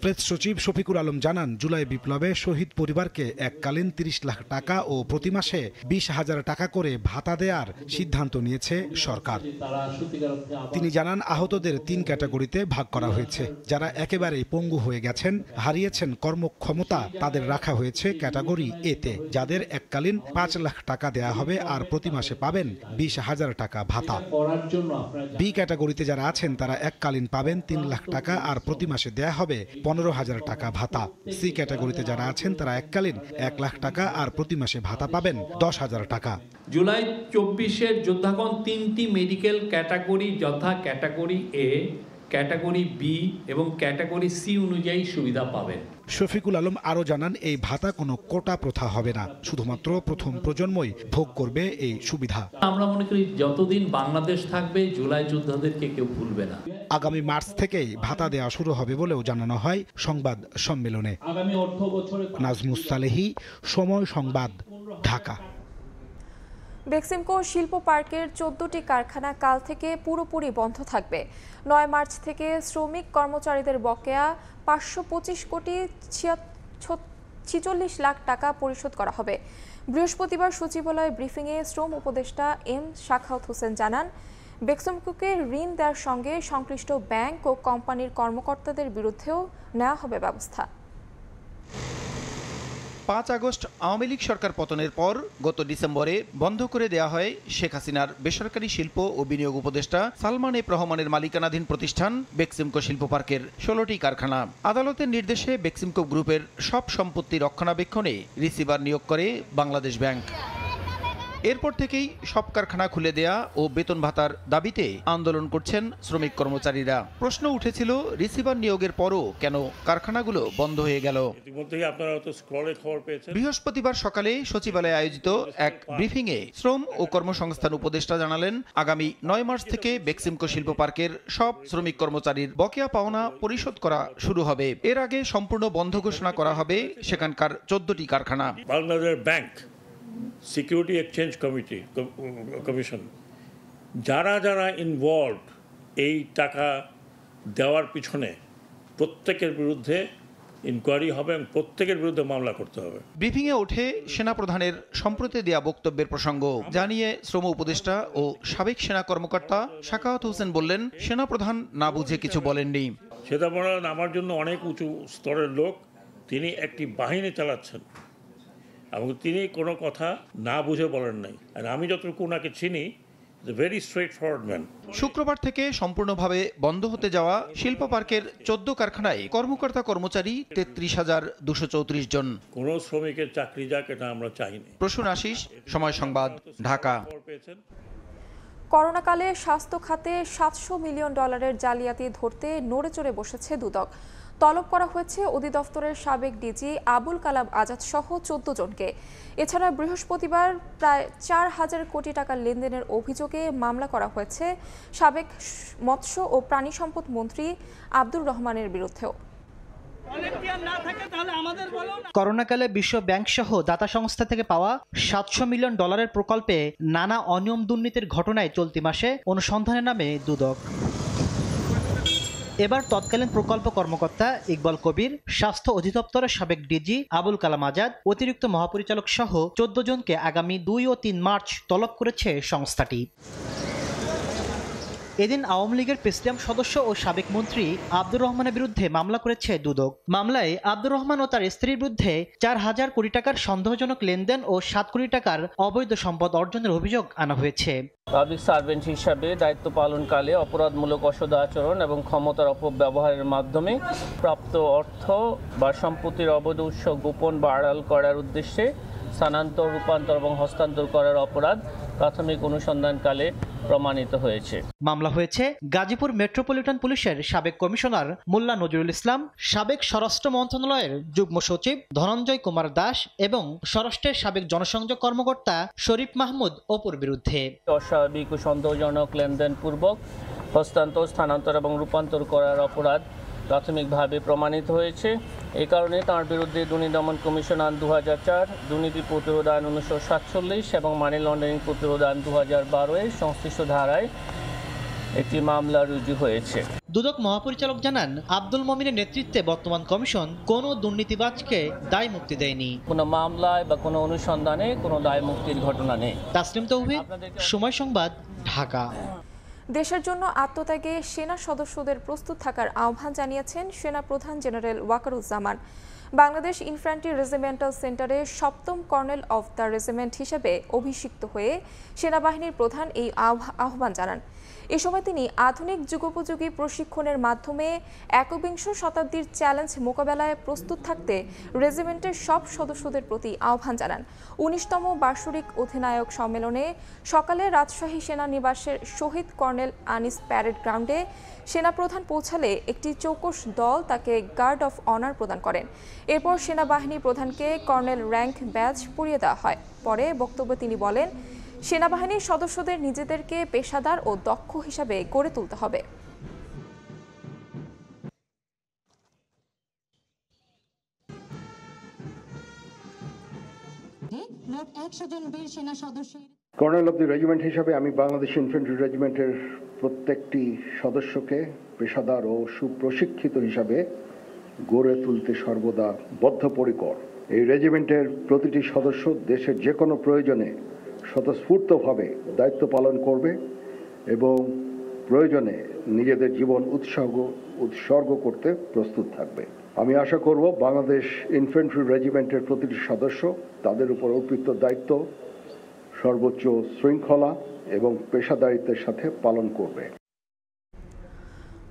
প্রেস সচিব শফিকুল আলম জানান, জুলাই বিপ্লবে শহীদ পরিবারকে এককালীন ৩০ লাখ টাকা ও প্রতি মাসে ২০,০০০ টাকা করে ভাতা দেওয়ার সিদ্ধান্ত নিয়েছে সরকার। তিনি জানান, আহতদের ৩ ক্যাটাগরিতে ভাগ করা হয়েছে। যারা একেবারেই পঙ্গু হয়ে গেছেন, হারিয়েছেন কর্মক্ষমতা, তাদের রাখা হয়েছে ক্যাটাগরি এতে, যাদের এককালীন ৫ লাখ টাকা দেয়া হবে আর প্রতি মাসে পাবেন ২০,০০০ টাকা ভাতা। বি ক্যাটাগরিতে যারা আছেন তারা এককালীন পাবেন ৩ লাখ টাকা আর প্রতি মাসে দেয়া হবে ১৫,০০০ টাকা ভাতা। সি ক্যাটাগরিতে যারা আছেন তারা এককালীন ১ লাখ টাকা আর প্রতি মাসে ভাতা পাবেন ১০,০০০ টাকা। জুলাই ২৪-এর যোদ্ধাগণ ৩টি মেডিকেল ক্যাটাগরি যথা ক্যাটাগরি এ, ক্যাটাগরি বি এবং ক্যাটাগরি সি অনুযায়ী সুবিধা পাবেন। শফিকুল আলম আরও জানান, এই ভাতা কোনো কোটা প্রথা হবে না, শুধুমাত্র প্রথম প্রজন্মই ভোগ করবে এই সুবিধা। আমরা মনে করি যতদিন বাংলাদেশ থাকবে জুলাই যোদ্ধাদেরকে কেউ ভুলবে না। আগামী মার্চ থেকেই ভাতা দেওয়া শুরু হবে বলেও জানানো হয় সংবাদ সম্মেলনে। আগামী অর্থ বছরে নাজমুস সালেহী, সময় সংবাদ, ঢাকা। বেক্সিমকো শিল্প পার্কের ১৪টি কারখানা কাল থেকে পুরোপুরি বন্ধ থাকবে। ৯ মার্চ থেকে শ্রমিক কর্মচারীদের বকেয়া ৫২৫ কোটি ৪৬ লাখ টাকা পরিশোধ করা হবে। বৃহস্পতিবার সচিবালয় ব্রিফিংয়ে শ্রম উপদেষ্টা এম শাখাওয়াত হোসেন জানান, বেক্সিমকোকে ঋণ দেওয়ার সঙ্গে সংশ্লিষ্ট ব্যাংক ও কোম্পানির কর্মকর্তাদের বিরুদ্ধেও নেওয়া হবে ব্যবস্থা। ৫ আগস্ট আওয়ামী লীগ সরকার পতনের পর গত ডিসেম্বরে বন্ধ করে দেওয়া হয় শেখ হাসিনার বেসরকারি শিল্প ও বিনিয়োগ উপদেষ্টা সালমান এফ রহমানের মালিকানাধীন প্রতিষ্ঠান বেক্সিমকো শিল্প পার্কের ১৬টি কারখানা। আদালতের নির্দেশে বেক্সিমকো গ্রুপের সব সম্পত্তি রক্ষণাবেক্ষণে রিসিভার নিয়োগ করে বাংলাদেশ ব্যাংক। এরপর থেকেই সব কারখানা খুলে দেয়া ও বেতন ভাতার দাবিতে আন্দোলন করছেন শ্রমিক কর্মচারীরা। প্রশ্ন উঠেছিল, রিসিভার নিয়োগের পরও কেন কারখানাগুলো বন্ধ হয়ে গেল। বৃহস্পতিবার সকালে সচিবালয়ে আয়োজিত এক ব্রিফিংয়ে শ্রম ও কর্মসংস্থান উপদেষ্টা জানালেন, আগামী ৯ মার্চ থেকে বেক্সিমকো শিল্প পার্কের সব শ্রমিক কর্মচারীর বকেয়া পাওনা পরিশোধ করা শুরু হবে। এর আগে সম্পূর্ণ বন্ধ ঘোষণা করা হবে সেখানকার ১৪টি কারখানা। Bangladesh bank, security exchange commission, যারা যারা ইনভলভড এই টাকা দেওয়ার পিছনে প্রত্যেকের বিরুদ্ধে ইনকোয়ারি হবে এবং প্রত্যেকের বিরুদ্ধে মামলা করতে হবে। ব্রিফিংয়ে ওঠে সেনাপ্রধানের সম্প্রতি দেয়া বক্তব্যের প্রসঙ্গ। জানিয়ে শ্রম উপদেষ্টা ও সাবেক সেনা কর্মকর্তা শাখাওয়াত হোসেন বললেন, সেনাপ্রধান না বুঝে কিছু বলেননি। সেনাপ্রধান আমার জন্য অনেক উঁচু স্তরের লোক, তিনি একটি বাহিনী চালাচ্ছেন এবং তিনি কোনো কথা না বুঝে বলেন নাই। আর আমি যতটুকু ওনাকে চিনি, ভেরি স্ট্রেট ফরওয়ার্ড ম্যান। শুক্রবার থেকে সম্পূর্ণভাবে বন্ধ হতে যাওয়া শিল্প পার্কের ১৪ কারখানায় কর্মকর্তা কর্মচারী ৩৩,২৩৪ জন। কোনো শ্রমিকের চাকরি যাক, এটা আমরা চাইনি। প্রসূন আশিস, সময় সংবাদ, ঢাকা। করোনাকালে স্বাস্থ্য খাতে $700 মিলিয়ন জালিয়াতি ধরতে নড়েচড়ে বসেছে দুদক। তলব করা হয়েছে অধিদপ্তরের সাবেক ডিজি আবুল কালাম আজাদ সহ 14 জনকে। এছাড়া বৃহস্পতিবার প্রায় 4,000 কোটি টাকার লেনদেনের অভিযোগে মামলা করা হয়েছে সাবেক মৎস্য ও প্রাণী সম্পদ মন্ত্রী আব্দুর রহমানের বিরুদ্ধেও। করোনাকালে বিশ্ব ব্যাংক সহ দাতা সংস্থা থেকে পাওয়া $700 মিলিয়ন প্রকল্পে নানা অনিয়ম দুর্নীতির ঘটনায় চলতি মাসে অনুসন্ধানে নামে দুদক। এবার তৎকালীন প্রকল্প কর্মকর্তা ইকবাল কবির, স্বাস্থ্য অধিদপ্তরের সাবেক ডিজি আবুল কালাম আজাদ, অতিরিক্ত মহাপরিচালক সহ 14 জনকে আগামী 2 ও 3 মার্চ তলব করেছে সংস্থাটি। এদিন আওয়ামী লীগের প্রেসিডিয়াম সদস্য ও সাবেক মন্ত্রী আব্দুর রহমানের বিরুদ্ধে মামলা করেছে দুদক। মামলায় আব্দুর রহমান ও তার স্ত্রীর বিরুদ্ধে 4,000 কোটি টাকার সন্দেহজনক লেনদেন ও 7 কোটি টাকার অবৈধ সম্পদ অর্জনের অভিযোগ আনা হয়েছে। পাবলিক সার্ভেন্ট হিসাবে দায়িত্ব পালনকালে অপরাধমূলক অসদ আচরণ এবং ক্ষমতার অপব্যবহারের মাধ্যমে প্রাপ্ত অর্থ বা সম্পত্তির অবৈধ উৎস গোপন বা আড়াল করার উদ্দেশ্যে স্থানান্তর, রূপান্তর এবং হস্তান্তর করার অপরাধ প্রাথমিক অনুসন্ধানকালে প্রমাণিত হয়েছে। মামলা হয়েছে গাজীপুর মেট্রোপলিটন পুলিশের সাবেক কমিশনার মোল্লা নজরুল ইসলাম, সাবেক স্বরাষ্ট্র মন্ত্রণালয়ের যুগ্ম সচিব ধনঞ্জয় কুমার দাস এবং স্বরাষ্ট্রের সাবেক জনসংযোগ কর্মকর্তা শরীফ মাহমুদ অপুর বিরুদ্ধে। অস্বাভাবিক ও সন্দেহজনক লেনদেন পূর্বক হস্তান্তর, স্থানান্তর এবং রূপান্তর করার অপরাধ প্রাথমিকভাবে প্রমাণিত হয়েছে। এই কারণে তার বিরুদ্ধে দুর্নীতি দমন কমিশন আইন 2004, দুর্নীতি প্রতিরোধ আইন 1947 এবং মানি লন্ডারিং প্রতিরোধ আইন 2012 এর সংশ্লিষ্ট ধারায় একটি মামলা রুজু হয়েছে। দুদক মহাপরিচালক জানান, আব্দুল মমিনের নেতৃত্বে বর্তমান কমিশন কোনো দুর্নীতিবাজকে দায় মুক্তি দেয়নি। কোনো মামলায় বা কোনো অনুসন্ধানে কোনো দায় মুক্তির ঘটনা নেই। তাসলিম তৌহিদ, সময় সংবাদ, ঢাকা। দেশের জন্য আত্মত্যাগে সেনা সদস্যদের প্রস্তুত থাকার আহ্বান জানিয়েছেন সেনা প্রধান general Wakeruzzaman. Bangladesh infantry regimental সেন্টারে 7ম কর্নেল অফ দ্য রেজিমেন্ট হিসেবে অভিষিক্ত হয়ে সেনাবাহিনীর প্রধান এই আহ্বান জানান। এ সময় তিনি আধুনিক যুগোপযোগী প্রশিক্ষণের মাধ্যমে একবিংশ শতাব্দীর চ্যালেঞ্জ মোকাবেলায় প্রস্তুত থাকতে রেজিমেন্টের সব সদস্যদের প্রতি আহ্বান জানান। 19তম বার্ষিক অধিনায়ক সম্মেলনে সকালে রাজশাহী সেনানিবাসের শহীদ কর্নেল আনিস প্যারেড গ্রাউন্ডে সেনাপ্রধান পৌঁছালে একটি চৌকস দল তাকে গার্ড অফ অনার প্রদান করেন। এরপর সেনাবাহিনী প্রধানকে কর্নেল র্যাঙ্ক ব্যাজ পরিয়ে দেওয়া হয়। পরে বক্তব্যে তিনি বলেন, সেনাবাহিনীর সদস্যদের নিজেদেরকে পেশাদার ও দক্ষ হিসাবে গড়ে তুলতে হবে। কর্নেল অব দি রেজিমেন্ট হিসাবে আমি বাংলাদেশ ইনফ্যান্ট্রি রেজিমেন্টের প্রত্যেকটি সদস্যকে পেশাদার ও সুপ্রশিক্ষিত হিসাবে গড়ে তুলতে সর্বদা বদ্ধপরিকর। এই রেজিমেন্টের প্রতিটি সদস্য দেশের যে কোনো প্রয়োজনে স্বতঃস্ফূর্তভাবে দায়িত্ব পালন করবে এবং প্রয়োজনে নিজেদের জীবন উৎসর্গ করতে প্রস্তুত থাকবে। আমি আশা করব বাংলাদেশ ইনফ্যান্ট্রি রেজিমেন্টের প্রতিটি সদস্য তাদের উপর অর্পিত দায়িত্ব সর্বোচ্চ শৃঙ্খলা এবং পেশাদারিত্বের সাথে পালন করবে।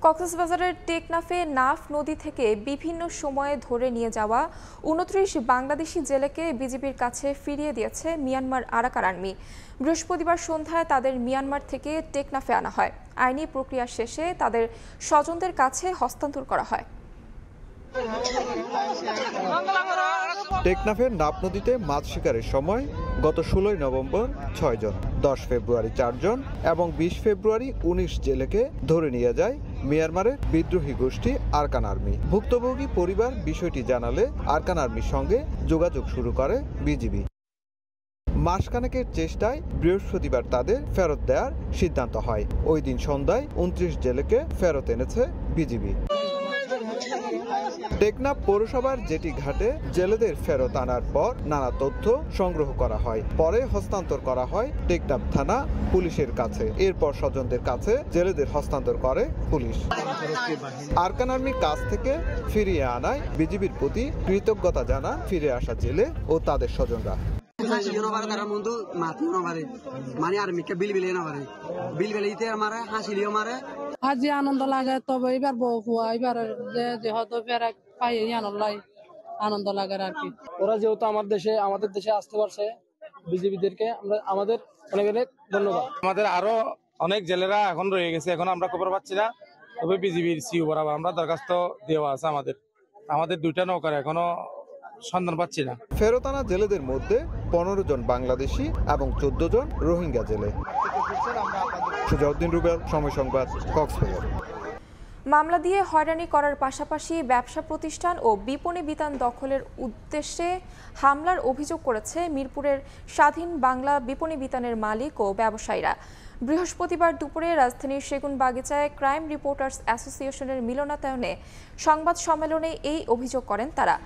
কক্সবাজারের টেকনাফে নাফ নদী থেকে বিভিন্ন সময়ে ধরে নিয়ে যাওয়া 29 বাংলাদেশি জেলেকে বিজিবির কাছে ফিরিয়ে দিয়েছে মিয়ানমার আরাকান আর্মি। বৃহস্পতিবার সন্ধ্যায় তাদের মিয়ানমার থেকে টেকনাফে আনা হয়। আইনি প্রক্রিয়া শেষে তাদের স্বজনদের কাছে হস্তান্তর করা হয়। টেকনাফের নাফ নদীতে মাছ শিকারের সময় গত 16 নভেম্বর 6 জন, 10 ফেব্রুয়ারি 4 জন এবং 20 ফেব্রুয়ারি 19 জেলেকে ধরে নিয়ে যায় মিয়ানমারের বিদ্রোহী গোষ্ঠী আরাকান আর্মি। ভুক্তভোগী পরিবার বিষয়টি জানালে আরাকান আর্মির সঙ্গে যোগাযোগ শুরু করে বিজিবি। মাসখানেকের চেষ্টায় বৃহস্পতিবার তাদের ফেরত দেওয়ার সিদ্ধান্ত হয়। ওই দিন সন্ধ্যায় 29 জেলেকে ফেরত এনেছে বিজিবি। টেকনাফ পৌরসভার জেটি ঘাটে জেলেদের ফেরত আনার পর নানা তথ্য সংগ্রহ করা হয়। পরে হস্তান্তর করা হয় টেকনাফ থানা পুলিশের কাছে। এরপর স্বজনদের কাছে জেলেদের হস্তান্তর করে পুলিশ। আরাকান আর্মির কাছ থেকে ফিরিয়ে আনায় বিজিবির প্রতি কৃতজ্ঞতা জানান ফিরে আসা জেলে ও তাদের স্বজনরা। আজ আনন্দ লাগে, তবে এবার বহুয়া এবার যেহেতু পাই আনন্দ লাগে আর কি। ওরা যেহেতু আমাদের দেশে আসতে পারছে, বিজেপিদেরকে আমাদের অনেক অনেক ধন্যবাদ। আমাদের আরো অনেক জেলেরা এখন রয়ে গেছে, এখন আমরা খবর পাচ্ছি না। তবে বিজিবির সিও বরাবর আমরা দরখাস্ত দেওয়া আছে আমাদের 2টা নৌকার এখনো সন্ধান পাচ্ছি না। ফেরত আনা জেলেদের মধ্যে 15 জন বাংলাদেশি এবং 14 জন রোহিঙ্গা জেলে। সুজাউদ্দিন রুবেল, সময় সংবাদ, কক্সবাজার। মামলা দিয়ে হয়রানি করার পাশাপাশি ব্যবসা প্রতিষ্ঠান ও বিপণী বিতান দখলের উদ্দেশ্যে হামলার অভিযোগ করেছে মিরপুরের স্বাধীন বাংলা বিপণী বিতানের মালিক ও ব্যবসায়ীরা। বৃহস্পতিবার দুপুরে রাজধানীর সেগুনবাগিচায় ক্রাইম রিপোর্টার্স অ্যাসোসিয়েশনের মিলনায়তনে সংবাদ সম্মেলনে এই অভিযোগ করেন তারা।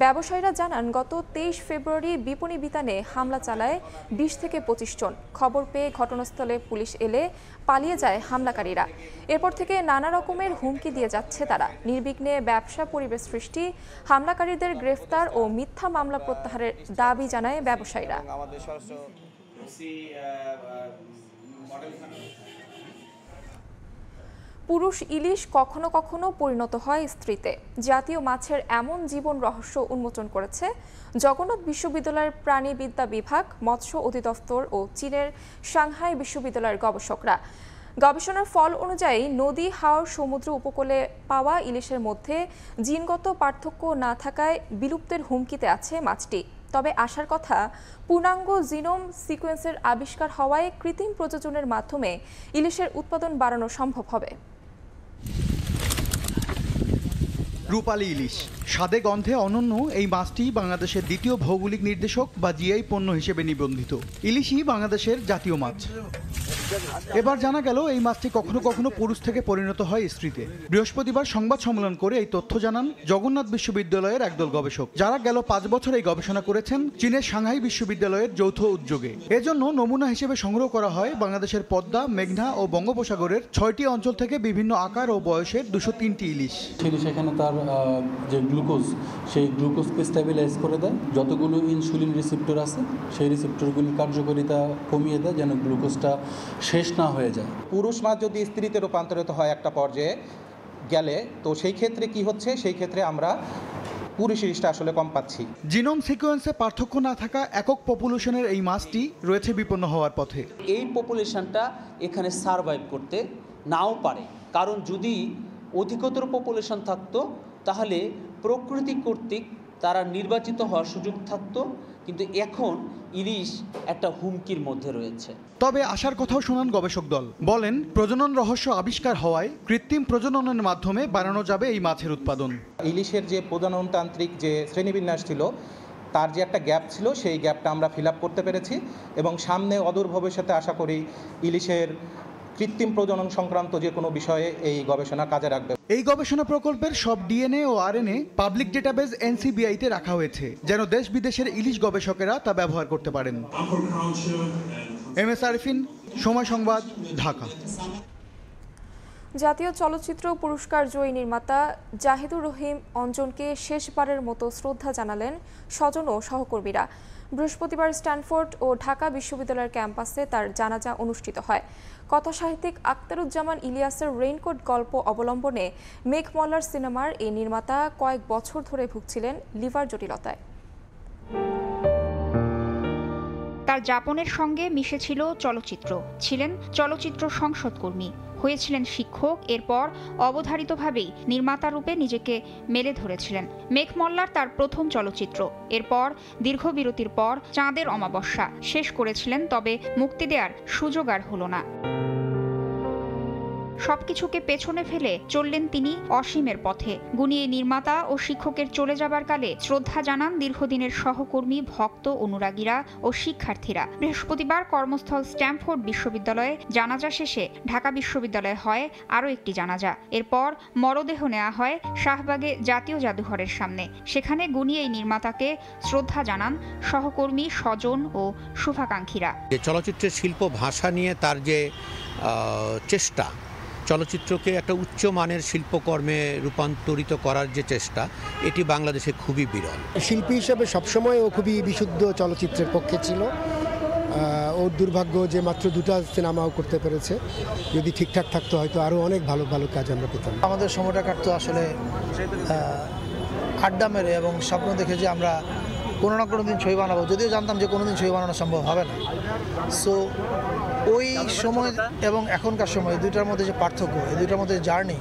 ব্যবসায়ীরা জানান, গত 23 ফেব্রুয়ারি বিপণী বিতানে হামলা চালায় 20 থেকে 25 জন। খবর পেয়ে ঘটনাস্থলে পুলিশ এলে পালিয়ে যায় হামলাকারীরা। এরপর থেকে নানা রকমের হুমকি দিয়ে যাচ্ছে তারা। নির্বিঘ্নে ব্যবসা পরিবেশ সৃষ্টি, হামলাকারীদের গ্রেফতার ও মিথ্যা মামলা প্রত্যাহারের দাবি জানায় ব্যবসায়ীরা। পুরুষ ইলিশ কখনো কখনো পরিণত হয় স্ত্রীতে। জাতীয় মাছের এমন জীবন রহস্য উন্মোচন করেছে জগন্নাথ বিশ্ববিদ্যালয়ের প্রাণীবিদ্যা বিভাগ, মৎস্য অধিদপ্তর ও চীনের সাংহাই বিশ্ববিদ্যালয়ের গবেষকরা। গবেষণার ফল অনুযায়ী নদী, হাওর, সমুদ্র উপকূলে পাওয়া ইলিশের মধ্যে জিনগত পার্থক্য না থাকায় বিলুপ্তের হুমকিতে আছে মাছটি। তবে আশার কথা, পূর্ণাঙ্গ জিনোম সিকোয়েন্সের আবিষ্কার হওয়ায় কৃত্রিম প্রজননের মাধ্যমে ইলিশের উৎপাদন বাড়ানো সম্ভব হবে। রূপালী ইলিশ স্বাদে গন্ধে অনন্য এই মাছটি বাংলাদেশের দ্বিতীয় ভৌগোলিক নির্দেশক বা জিআই পণ্য হিসেবে নিবন্ধিত। ইলিশই বাংলাদেশের জাতীয় মাছ। এবার জানা গেল এই মাছটি কখনো কখনো পুরুষ থেকে পরিণত হয় স্ত্রীতে। বৃহস্পতিবার সংবাদ সম্মেলন করে এই তথ্য জানান জগন্নাথ বিশ্ববিদ্যালয়ের একদল গবেষক, যারা গেল 5 বছর এই গবেষণা করেছেন চীনের সাংহাই বিশ্ববিদ্যালয়ের যৌথ উদ্যোগে। এজন্য নমুনা হিসেবে সংগ্রহ করা হয় বাংলাদেশের পদ্মা, মেঘনা ও বঙ্গোপসাগরের 6টি অঞ্চল থেকে বিভিন্ন আকার ও বয়সের 203টি ইলিশ। সেখানে তার যে গ্লুকোজ, সেই গ্লুকোজকে স্টেবিলাইজ করে দেয়। যতগুলো ইনসুলিন রিসেপ্টর আছে সেই রিসেপ্টরগুলির কার্যকারিতা কমিয়ে দেয়, যেন গ্লুকোজটা শেষ না হয়ে যায়। পুরুষ মাছ যদি স্ত্রীতে রূপান্তরিত হয় একটা পর্যায়ে গেলে, তো সেই ক্ষেত্রে কি হচ্ছে, সেই ক্ষেত্রে আমরা পুরুষ ইলিশটা আসলে কম পাচ্ছি। জিনোম সিকোয়েন্সে পার্থক্য না থাকা একক পপুলেশনের এই মাছটি রয়েছে বিপন্ন হওয়ার পথে। এই পপুলেশনটা এখানে সারভাইভ করতে নাও পারে, কারণ যদি অধিকতর পপুলেশন থাকতো তাহলে প্রকৃতি কর্তৃক তারা নির্বাচিত হওয়ার সুযোগ থাকতো, কিন্তু এখন ইলিশ একটা হুমকির মধ্যে রয়েছে। তবে আশার কথাও শোনান গবেষক দল। বলেন, প্রজনন রহস্য আবিষ্কার হওয়ায় কৃত্রিম প্রজননের মাধ্যমে বাড়ানো যাবে এই মাছের উৎপাদন। ইলিশের যে প্রজননতান্ত্রিক যে শ্রেণীবিন্যাস ছিল, তার যে একটা গ্যাপ ছিল, সেই গ্যাপটা আমরা ফিল আপ করতে পেরেছি এবং সামনে অদূর ভবিষ্যতে আশা করি ইলিশের কৃত্রিম প্রজনন সংক্রান্ত যে কোনো বিষয়ে এই গবেষণা কাজে রাখবে। এই গবেষণা প্রকল্পের সব ডিএনএ ও আরএনএ পাবলিক ডেটাবেজ এনসিবিআইতে রাখা হয়েছে, যেন দেশ বিদেশের ইলিশ গবেষকেরা তা ব্যবহার করতে পারেন। এমএস আরিফিন, সময় সংবাদ, ঢাকা। জাতীয় চলচ্চিত্র পুরস্কার জয়ী নির্মাতা জাহিদুর রহিম অঞ্জনকে শেষবারের মতো শ্রদ্ধা জানালেন স্বজন ও সহকর্মীরা। বৃহস্পতিবার স্ট্যানফোর্ড ও ঢাকা বিশ্ববিদ্যালয়ের ক্যাম্পাসে তার জানাজা অনুষ্ঠিত হয়। কথাসাহিত্যিক আখতারুজ্জামান ইলিয়াসের রেইনকোট গল্প অবলম্বনে মেঘ মল্লার সিনেমার এই নির্মাতা কয়েক বছর ধরে ভুগছিলেন লিভার জটিলতায়। তার যাপনের সঙ্গে মিশেছিল চলচ্চিত্র, ছিলেন চলচ্চিত্র সংসদকর্মী, হয়েছিলেন শিক্ষক। এরপর অবধারিতভাবেই নির্মাতা রূপে নিজেকে মেলে ধরেছিলেন। মেঘ মল্লার তার প্রথম চলচ্চিত্র। এরপর দীর্ঘ বিরতির পর চাঁদের অমাবস্যা শেষ করেছিলেন, তবে মুক্তি দেওয়ার সুযোগ আর হলো না। সবকিছুকে পেছনে ফেলে চললেন তিনি অসীমের পথে। গুণী নির্মাতা ও শিক্ষকের চলে যাবার কালে শ্রদ্ধা জানান দীর্ঘদিনের সহকর্মী, ভক্ত, অনুরাগীরা ও শিক্ষার্থীরা। বৃহস্পতিবার কর্মস্থল স্ট্যানফোর্ড বিশ্ববিদ্যালয়ে জানাজা শেষে ঢাকা বিশ্ববিদ্যালয়ে হয় আরও একটি জানাজা। এরপর মরদেহ নেওয়া হয় শাহবাগে জাতীয় জাদুঘরের সামনে। সেখানে গুণী এই নির্মাতাকে শ্রদ্ধা জানান সহকর্মী, স্বজন ও শুভাকাঙ্ক্ষীরা। চলচ্চিত্রের শিল্প ভাষা নিয়ে তার যে চেষ্টা, চলচ্চিত্রকে একটা উচ্চ মানের শিল্পকর্মে রূপান্তরিত করার যে চেষ্টা, এটি বাংলাদেশে খুবই বিরল। শিল্পী হিসেবে সবসময় ও খুবই বিশুদ্ধ চলচ্চিত্রের পক্ষে ছিল। ওর দুর্ভাগ্য যে মাত্র 2টা সিনেমাও করতে পেরেছে। যদি ঠিকঠাক থাকতো হয়তো আরও অনেক ভালো ভালো কাজ আমরা পেতাম। আমাদের সময়টা কাটতো আসলে আড্ডা মেরে এবং স্বপ্ন দেখে যে আমরা কোনো না কোনো দিন ছবি বানাবো, যদিও জানতাম যে কোনো দিন ছবি বানানো সম্ভব হবে না। সো ওই সময় এবং এখনকার সময় দুইটার মধ্যে যে পার্থক্য, এই দুইটার মধ্যে জার্নি,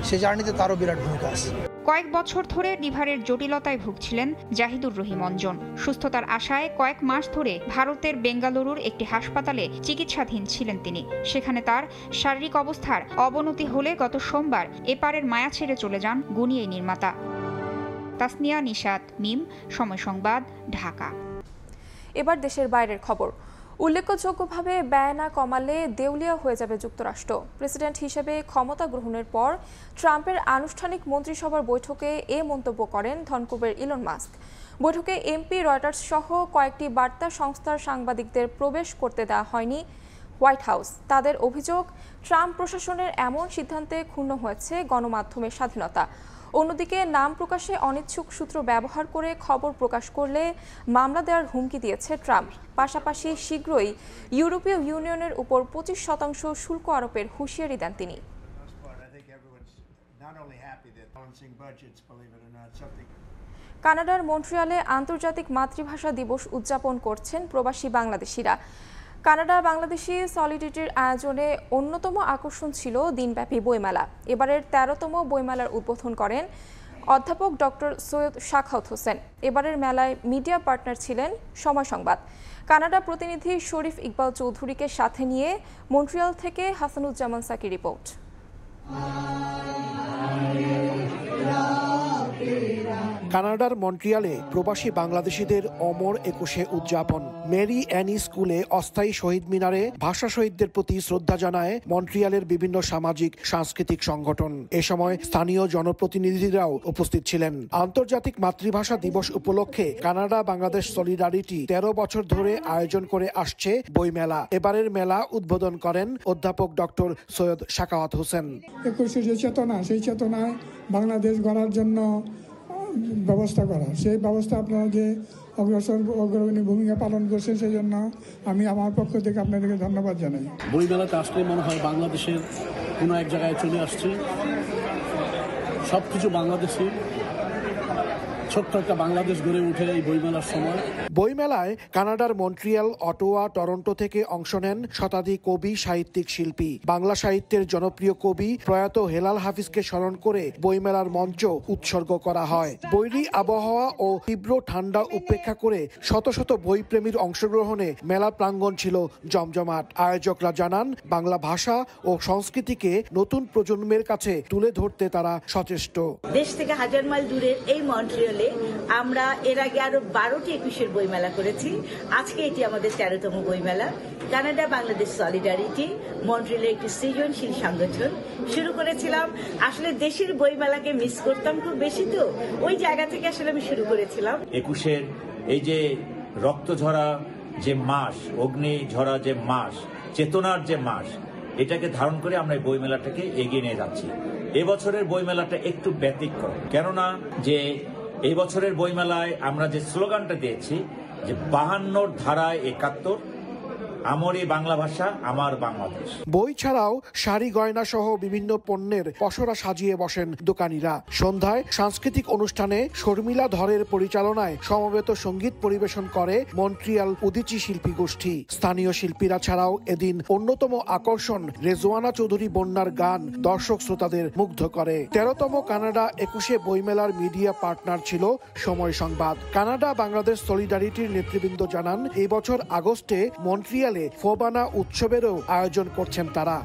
সেই জার্নিতে তারও বিরাট ভূমিকা আছে। কয়েক বছর ধরে লিভারের জটিলতায় ভুগছিলেন জাহিদুর রহিম অঞ্জন। সুস্থতার আশায় কয়েক মাস ধরে ভারতের বেঙ্গালুরুর একটি হাসপাতালে চিকিৎসাধীন ছিলেন তিনি। সেখানে তার শারীরিক অবস্থার অবনতি হলে গত সোমবার এপারের মায়া ছেড়ে চলে যান গুণী এই নির্মাতা। তাসনিয়া নিশাত, মিম, সময় সংবাদ, ঢাকা। এবার দেশের বাইরের খবর। উল্লেখযোগ্যভাবে ব্যয় না কমালে দেউলিয়া হয়ে যাবে যুক্তরাষ্ট্র। প্রেসিডেন্ট হিসেবে ক্ষমতা গ্রহণের পর ট্রাম্পের আনুষ্ঠানিক মন্ত্রিসভার বৈঠকে এ মন্তব্য করেন ধনকুবের ইলন মাস্ক। বৈঠকে এমপি, রয়টার্স সহ কয়েকটি বার্তা সংস্থার সাংবাদিকদের প্রবেশ করতে দেওয়া হয়নি হোয়াইট হাউস। তাদের অভিযোগ, ট্রাম্প প্রশাসনের এমন সিদ্ধান্তে ক্ষুণ্ণ হয়েছে গণমাধ্যমের স্বাধীনতা। অন্যদিকে নাম প্রকাশে অনিচ্ছুক সূত্র ব্যবহার করে খবর প্রকাশ করলে মামলা দেওয়ার হুমকি দিয়েছে ট্রাম্প। পাশাপাশি শীঘ্রই ইউরোপীয় ইউনিয়নের উপর 25% শুল্ক আরোপের হুঁশিয়ারি দেন তিনি। কানাডার মন্ট্রিয়ালে আন্তর্জাতিক মাতৃভাষা দিবস উদযাপন করছেন প্রবাসী বাংলাদেশিরা। কানাডা বাংলাদেশি সলিডারিটির আয়োজনে অন্যতম আকর্ষণ ছিল দিনব্যাপী বইমেলা। এবারের 13তম বইমেলার উদ্বোধন করেন অধ্যাপক ডক্টর সৈয়দ শাখাওয়াত হোসেন। এবারের মেলায় মিডিয়া পার্টনার ছিলেন সময় সংবাদ। কানাডা প্রতিনিধি শরীফ ইকবাল চৌধুরীকে সাথে নিয়ে মন্ট্রিয়াল থেকে হাসানুজ্জামান সাকি রিপোর্ট। কানাডার মন্ট্রিয়ালে প্রবাসী বাংলাদেশিদের অমর 21শে উদযাপন। মেরি অ্যানি স্কুলে অস্থায়ী শহীদ মিনারে ভাষা শহীদদের প্রতি শ্রদ্ধা জানায় মন্ট্রিয়ালের বিভিন্ন সামাজিক সাংস্কৃতিক সংগঠন। এ সময় স্থানীয় জনপ্রতিনিধিরাও উপস্থিত ছিলেন। আন্তর্জাতিক মাতৃভাষা দিবস উপলক্ষে কানাডা বাংলাদেশ সলিডারিটি 13 বছর ধরে আয়োজন করে আসছে বইমেলা। এবারের মেলা উদ্বোধন করেন অধ্যাপক ডক্টর সৈয়দ শাখাওয়াত হোসেন। 21শে যে চেতনা, সেই চেতনায় বাংলাদেশ গড়ার জন্য ব্যবস্থা করা, সেই ব্যবস্থা আপনারা যে অগ্রণী ভূমিকা পালন করছেন, সেই জন্য আমি আমার পক্ষ থেকে আপনাদেরকে ধন্যবাদ জানাই। বইমেলাতে আসলে মনে হয় বাংলাদেশের কোনো এক জায়গায় চলে আসছে, সব কিছু বাংলাদেশি, ছোট্ট একটা বাংলাদেশ গড়ে উঠে এই বইমেলার সময়। বইমেলায় কানাডার মন্ট্রিয়াল, অটোয়া, টরন্টো থেকে অংশ নেন শতাধিক কবি, সাহিত্যিক, শিল্পী। বাংলা সাহিত্যের জনপ্রিয় কবি প্রয়াত হেলাল হাফিজকে স্মরণ করে বইমেলার মঞ্চ উৎসর্গ করা হয়। বৈরী আবহাওয়া ও তীব্র ঠান্ডা উপেক্ষা করে শত শত বইপ্রেমীর অংশগ্রহণে মেলা প্রাঙ্গণ ছিল জমজমাট। আয়োজকরা জানান, বাংলা ভাষা ও সংস্কৃতিকে নতুন প্রজন্মের কাছে তুলে ধরতে তারা সচেষ্ট। দেশ থেকে হাজার মাইল দূরের এই মন্ট্রিয়ালে আমরা এর আগে আরো 12টি 21এর বইমেলা করেছি। আজকে এটি আমাদের 13তম বইমেলা। কানাডা বাংলাদেশ সলিডারিটি মন্ট্রিয়ালের একটি সৃজনশীল সংগঠন শুরু করেছিলাম। আসলে দেশের বইমেলাকে মিস করতাম খুব বেশি, তো ওই জায়গা থেকে আসলে আমি শুরু করেছিলাম। 21এর এই যে রক্ত ঝরা যে মাস, অগ্নি ঝরা যে মাস, চেতনার যে মাস, এটাকে ধারণ করে আমরা এই বইমেলাটাকে এগিয়ে নিয়ে যাচ্ছি। এবছরের বইমেলাটা একটু ব্যতিক্রম, কেননা যে এই বছরের বইমেলায় আমরা যে স্লোগানটা দিয়েছি যে 52 ধারায় 71, আমরই বাংলা ভাষা, আমার বাংলাদেশ। বই ছাড়াও শাড়ি, গয়না সহ বিভিন্ন পণ্যের পসরা সাজিয়ে বসেন দোকানিরা। সন্ধ্যায় সাংস্কৃতিক অনুষ্ঠানে শর্মিলা ধরের পরিচালনায় সমবেত সঙ্গীত পরিবেশন করে মন্ট্রিয়াল উদীচী শিল্পী গোষ্ঠী। স্থানীয় শিল্পীরা ছাড়াও এদিন অন্যতম আকর্ষণ রেজওয়ানা চৌধুরী বন্যার গান দর্শক শ্রোতাদের মুগ্ধ করে। 13তম কানাডা 21শে বইমেলার মিডিয়া পার্টনার ছিল সময় সংবাদ। কানাডা বাংলাদেশ সলিডারিটির নেতৃবৃন্দ জানান, এই বছর আগস্টে মন্ট্রিয়াল ফোবানা উৎসবেরও আয়োজন করছেন তারা।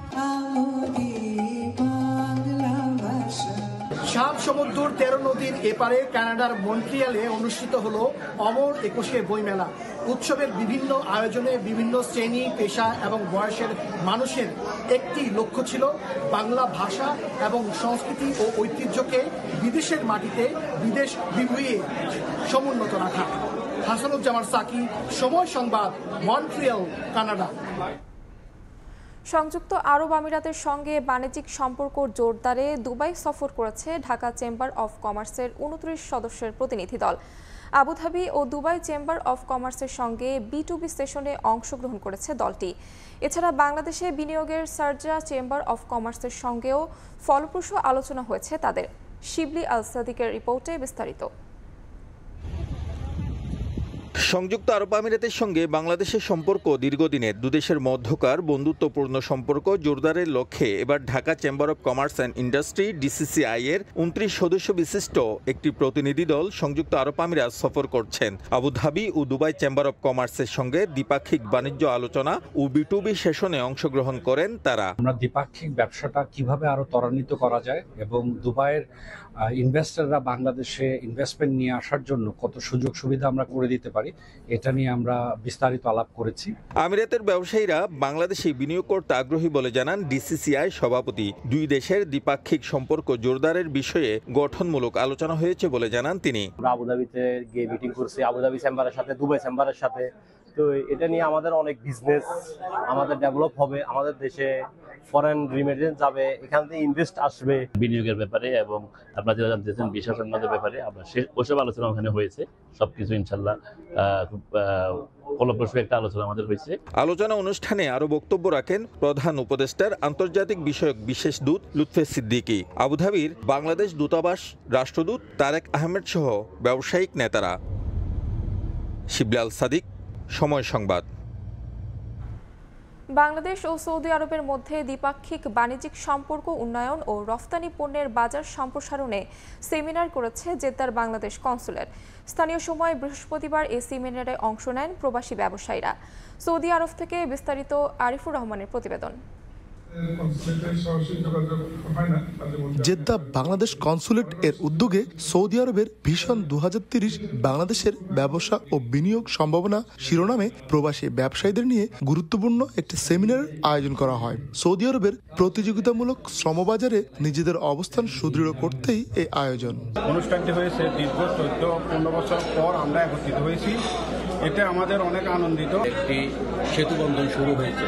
7 সমুদ্র 13 নদীর এপারে কানাডার মন্ট্রিয়ালে অনুষ্ঠিত হলো অমর 21শে বইমেলা। উৎসবের বিভিন্ন আয়োজনে বিভিন্ন শ্রেণী, পেশা এবং বয়সের মানুষের একটি লক্ষ্য ছিল বাংলা ভাষা এবং সংস্কৃতি ও ঐতিহ্যকে বিদেশের মাটিতে বিদেশ বিভূয়ে সমুন্নত রাখা। হাসানুজ্জামান সাকি, সময় সংবাদ, মন্ট্রিয়াল, কানাডা। সংযুক্ত আরব আমিরাতের সঙ্গে বাণিজ্যিক সম্পর্ক জোরদারে দুবাই সফর করেছে ঢাকা চেম্বার অফ কমার্সের 29 সদস্যের প্রতিনিধি দল। আবুধাবি ও দুবাই চেম্বার অফ কমার্সের সঙ্গে B2B সেশনে অংশগ্রহণ করেছে দলটি। এছাড়া বাংলাদেশে বিনিয়োগের সার্জা চেম্বার অফ কমার্সের সঙ্গেও ফলপ্রসূ আলোচনা হয়েছে তাদের। শিবলি আল সাদিকের রিপোর্টে বিস্তারিত। সংযুক্ত আরব আমিরাতের সঙ্গে বাংলাদেশের সম্পর্ক দীর্ঘদিনের। দুদেশের মধ্যকার বন্ধুত্বপূর্ণ সম্পর্ক জোরদারের লক্ষ্যে এবার Dhaka chamber of commerce and industry DCCI এর 29 সদস্য বিশিষ্ট একটি প্রতিনিধি দল সংযুক্ত আরব আমিরাত সফর করছেন। আবুধাবি ও দুবাই চেম্বার অব কমার্সের সঙ্গে দ্বিপাক্ষিক বাণিজ্য আলোচনা ও B2B সেশনে অংশগ্রহণ করেন তারা। আমরা দ্বিপাক্ষিক ব্যবসাটা কিভাবে আরো ত্বরান্বিত করা যায় এবং দুবাইয়ের ইনভেস্টররা বাংলাদেশে ইনভেস্টমেন্ট নিয়ে আসার জন্য কত সুযোগ সুবিধা আমরা করে দিতে পারি, এটা নিয়ে আমরা বিস্তারিত আলাপ করেছি। আমিরাতের ব্যবসায়ীরা বাংলাদেশে বিনিয়োগ করতে আগ্রহী বলে জানান DCCI সভাপতি। দুই দেশের দ্বিপাক্ষিক সম্পর্ক জোরদারের বিষয়ে গঠনমূলক আলোচনা হয়েছে বলে জানান তিনি। আমরা আবুধাবিতে গিয়ে মিটিং করছি, আবুধাবি চেম্বারের সাথে, দুবাই চেম্বারের সাথে। তো এটা নিয়ে আমাদের অনেক বিজনেস আমাদের ডেভেলপ হবে, আমাদের দেশে ফরেন রিমিটেন্স যাবে, এখান থেকে ইনভেস্ট আসবে বিনিয়োগের ব্যাপারে এবং আপনারা যারা জানতেছেন বিশেষ উন্নয়নের ব্যাপারে আমরা ওসব আলোচনা ওখানে হয়েছে। সবকিছু ইনশাল্লাহ খুব ফলপ্রসূ একটা আলোচনা আমাদের হয়েছে। আলোচনা অনুষ্ঠানে আরো বক্তব্য রাখেন প্রধান উপদেষ্টার আন্তর্জাতিক বিষয়ক বিশেষ দূত লুৎফে সিদ্দিকী, আবুধাবির বাংলাদেশ দূতাবাস রাষ্ট্রদূত তারেক আহমেদ সহ ব্যবসায়িক নেতারা। শিবলাল সাদিক, সময় সংবাদ। বাংলাদেশ ও সৌদি আরবের মধ্যে দ্বিপাক্ষিক বাণিজ্যিক সম্পর্ক উন্নয়ন ও রফতানি পণ্যের বাজার সম্প্রসারণে সেমিনার করেছে জেদ্দার বাংলাদেশ কনসুলেট। স্থানীয় সময় বৃহস্পতিবার এই সেমিনারে অংশ নেন প্রবাসী ব্যবসায়ীরা। সৌদি আরব থেকে বিস্তারিত আরিফুর রহমানের প্রতিবেদন। জেদ্দা বাংলাদেশ কনসুলেট এর উদ্যোগে সৌদি আরবের ভিশন 2030 বাংলাদেশের ব্যবসা ও বিনিয়োগ সম্ভাবনা শিরোনামে প্রবাসী ব্যবসায়ীদের নিয়ে গুরুত্বপূর্ণ একটি সেমিনার আয়োজন করা হয়। সৌদি আরবের প্রতিযোগিতামূলক শ্রমবাজারে নিজেদের অবস্থান সুদৃঢ় করতেই এই আয়োজন। অনুষ্ঠানটি হয়েছে দীর্ঘ 14-15 বছর পর আমরা একত্রিত হয়েছি। এটা আমাদের অনেক আনন্দিত। একটি সেতু বন্ধন শুরু হয়েছে,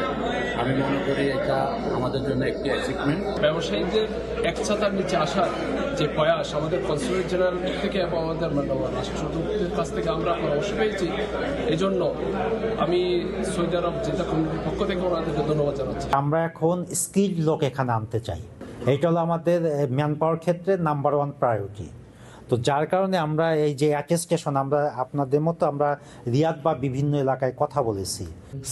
আমি মনে করি এটা আমাদের জন্য একটি অ্যাচিভমেন্ট। ব্যবসায়ীদের এক ছাতার নিচে আসার যে প্রয়াস আমাদের কনসুলেট জেনারেল থেকে এবং আমাদের রাষ্ট্রদূতের কাছ থেকে আমরা পরামর্শ পেয়েছি, এই জন্য আমি সৌদি আরব জেদ্দা কমিটির পক্ষ থেকে ওনাদেরকে ধন্যবাদ জানাচ্ছি। আমরা এখন স্কিল্ড লোক এখানে আনতে চাই, এইটা হলো আমাদের ম্যান পাওয়ার ক্ষেত্রে নাম্বার 1 প্রায়োরিটি। তো যার কারণে আমরা এই যে অ্যাটেস্টেশন আমরা আপনাদের মতো আমরা রিয়াদ বা বিভিন্ন এলাকায় কথা বলেছি।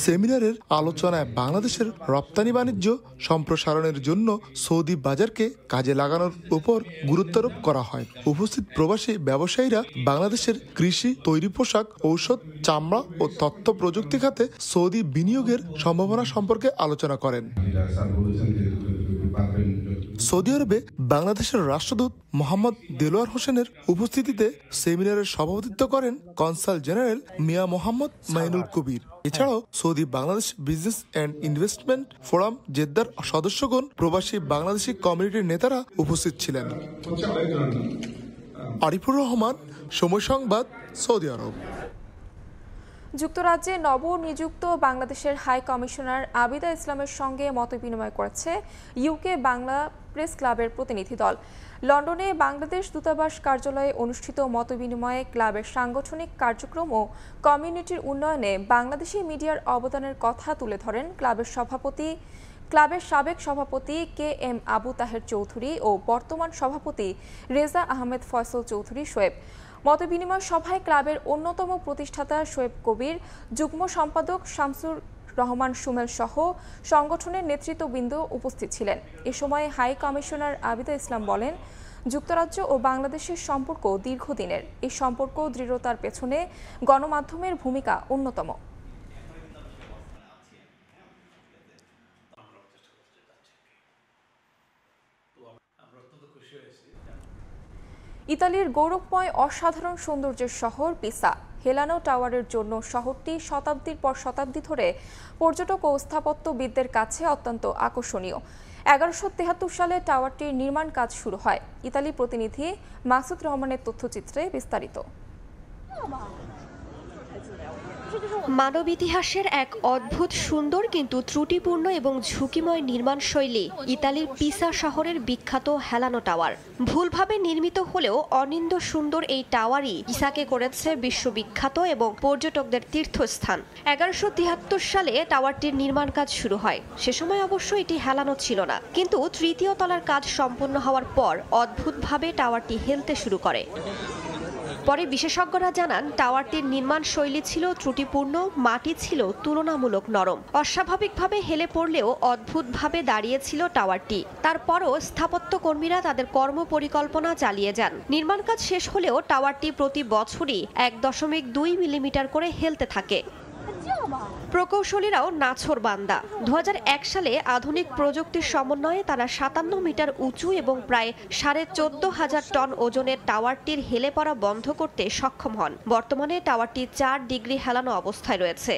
সেমিনারের আলোচনায় বাংলাদেশের রপ্তানি বাণিজ্য সম্প্রসারণের জন্য সৌদি বাজারকে কাজে লাগানোর উপর গুরুত্বারোপ করা হয়। উপস্থিত প্রবাসী ব্যবসায়ীরা বাংলাদেশের কৃষি, তৈরি পোশাক, ঔষধ, চামড়া ও তথ্য প্রযুক্তি খাতে সৌদি বিনিয়োগের সম্ভাবনা সম্পর্কে আলোচনা করেন। সৌদি আরবে বাংলাদেশের রাষ্ট্রদূত মোহাম্মদ দেলোয়ার হোসেনের উপস্থিতিতে সেমিনারের সভাপতিত্ব করেন কনসাল জেনারেল মিয়া মোহাম্মদ মাইনুল কবির। এছাড়াও Saudi Bangladesh business and investment forum জেদ্দার সদস্যগণ, প্রবাসী বাংলাদেশি কমিউনিটির নেতারা উপস্থিত ছিলেন। আরিফুর রহমান, সময় সংবাদ, সৌদি আরব। যুক্তরাজ্যে নবনিযুক্ত বাংলাদেশের হাই কমিশনার আবিদা ইসলামের সঙ্গে মতবিনিময় করেছে ইউকে বাংলা প্রেস ক্লাবের প্রতিনিধি দল। লন্ডনে বাংলাদেশ দূতাবাস কার্যালয়ে অনুষ্ঠিত মতবিনিময়ে ক্লাবের সাংগঠনিক কার্যক্রম ও কমিউনিটির উন্নয়নে বাংলাদেশি মিডিয়ার অবদানের কথা তুলে ধরেন ক্লাবের সাবেক সভাপতি KM আবু তাহের চৌধুরী ও বর্তমান সভাপতি রেজা আহমেদ ফয়সল চৌধুরী শোয়েব। মতবিনিময় সভায় ক্লাবের অন্যতম প্রতিষ্ঠাতা শোয়েব কবির, যুগ্ম সম্পাদক শামসুর রহমান সুমেল সহ সংগঠনের নেতৃত্ববৃন্দ উপস্থিত ছিলেন। এ সময় হাই কমিশনার আবিদা ইসলাম বলেন, যুক্তরাজ্য ও বাংলাদেশের সম্পর্ক দীর্ঘদিনের। এই সম্পর্ক দৃঢ়তার পেছনে গণমাধ্যমের ভূমিকা অন্যতম। ইতালির গৌরবময় অসাধারণ সৌন্দর্যের শহর পিসা। হেলানো টাওয়ারের জন্য শহরটি শতাব্দীর পর শতাব্দী ধরে পর্যটক ও স্থাপত্যবিদদের কাছে অত্যন্ত আকর্ষণীয়। 1173 সালে টাওয়ারটির নির্মাণ কাজ শুরু হয়। ইতালি প্রতিনিধি মাসুদ রহমানের তথ্যচিত্রে বিস্তারিত। মানব ইতিহাসের এক অদ্ভুত সুন্দর কিন্তু ত্রুটিপূর্ণ এবং ঝুঁকিময় নির্মাণ শৈলী ইতালির পিসা শহরের বিখ্যাত হেলানো টাওয়ার। ভুলভাবে নির্মিত হলেও অনিন্দ্য সুন্দর এই টাওয়ারই পিসাকে করেছে বিশ্ববিখ্যাত এবং পর্যটকদের তীর্থস্থান। 1173 সালে টাওয়ারটির নির্মাণ কাজ শুরু হয়। সে সময় অবশ্য এটি হেলানো ছিল না, কিন্তু তৃতীয় তলার কাজ সম্পন্ন হওয়ার পর অদ্ভুতভাবে টাওয়ারটি হেলতে শুরু করে। পরে বিশেষজ্ঞরা জানান টাওয়ারটির নির্মাণ শৈলী ছিল ত্রুটিপূর্ণ, মাটি ছিল তুলনামূলক নরম, অস্বাভাবিকভাবে হেলে পড়লেও অদ্ভুতভাবে দাঁড়িয়েছিল টাওয়ারটি। তারপরও স্থাপত্য কর্মীরা তাদের কর্মপরিকল্পনা চালিয়ে যান। নির্মাণ কাজ শেষ হলেও টাওয়ারটি প্রতি বছরই 1.2 মিলিমিটার করে হেলতে থাকে। প্রকৌশলীরাও নাছোড়বান্দা। 2001 সালে আধুনিক প্রযুক্তির সমন্বয়ে তারা 57 মিটার উঁচু এবং প্রায় 14,500 টন ওজনের টাওয়ারটির হেলে পড়া বন্ধ করতে সক্ষম হন। বর্তমানে টাওয়ারটি 4 ডিগ্রি হেলানো অবস্থায় রয়েছে।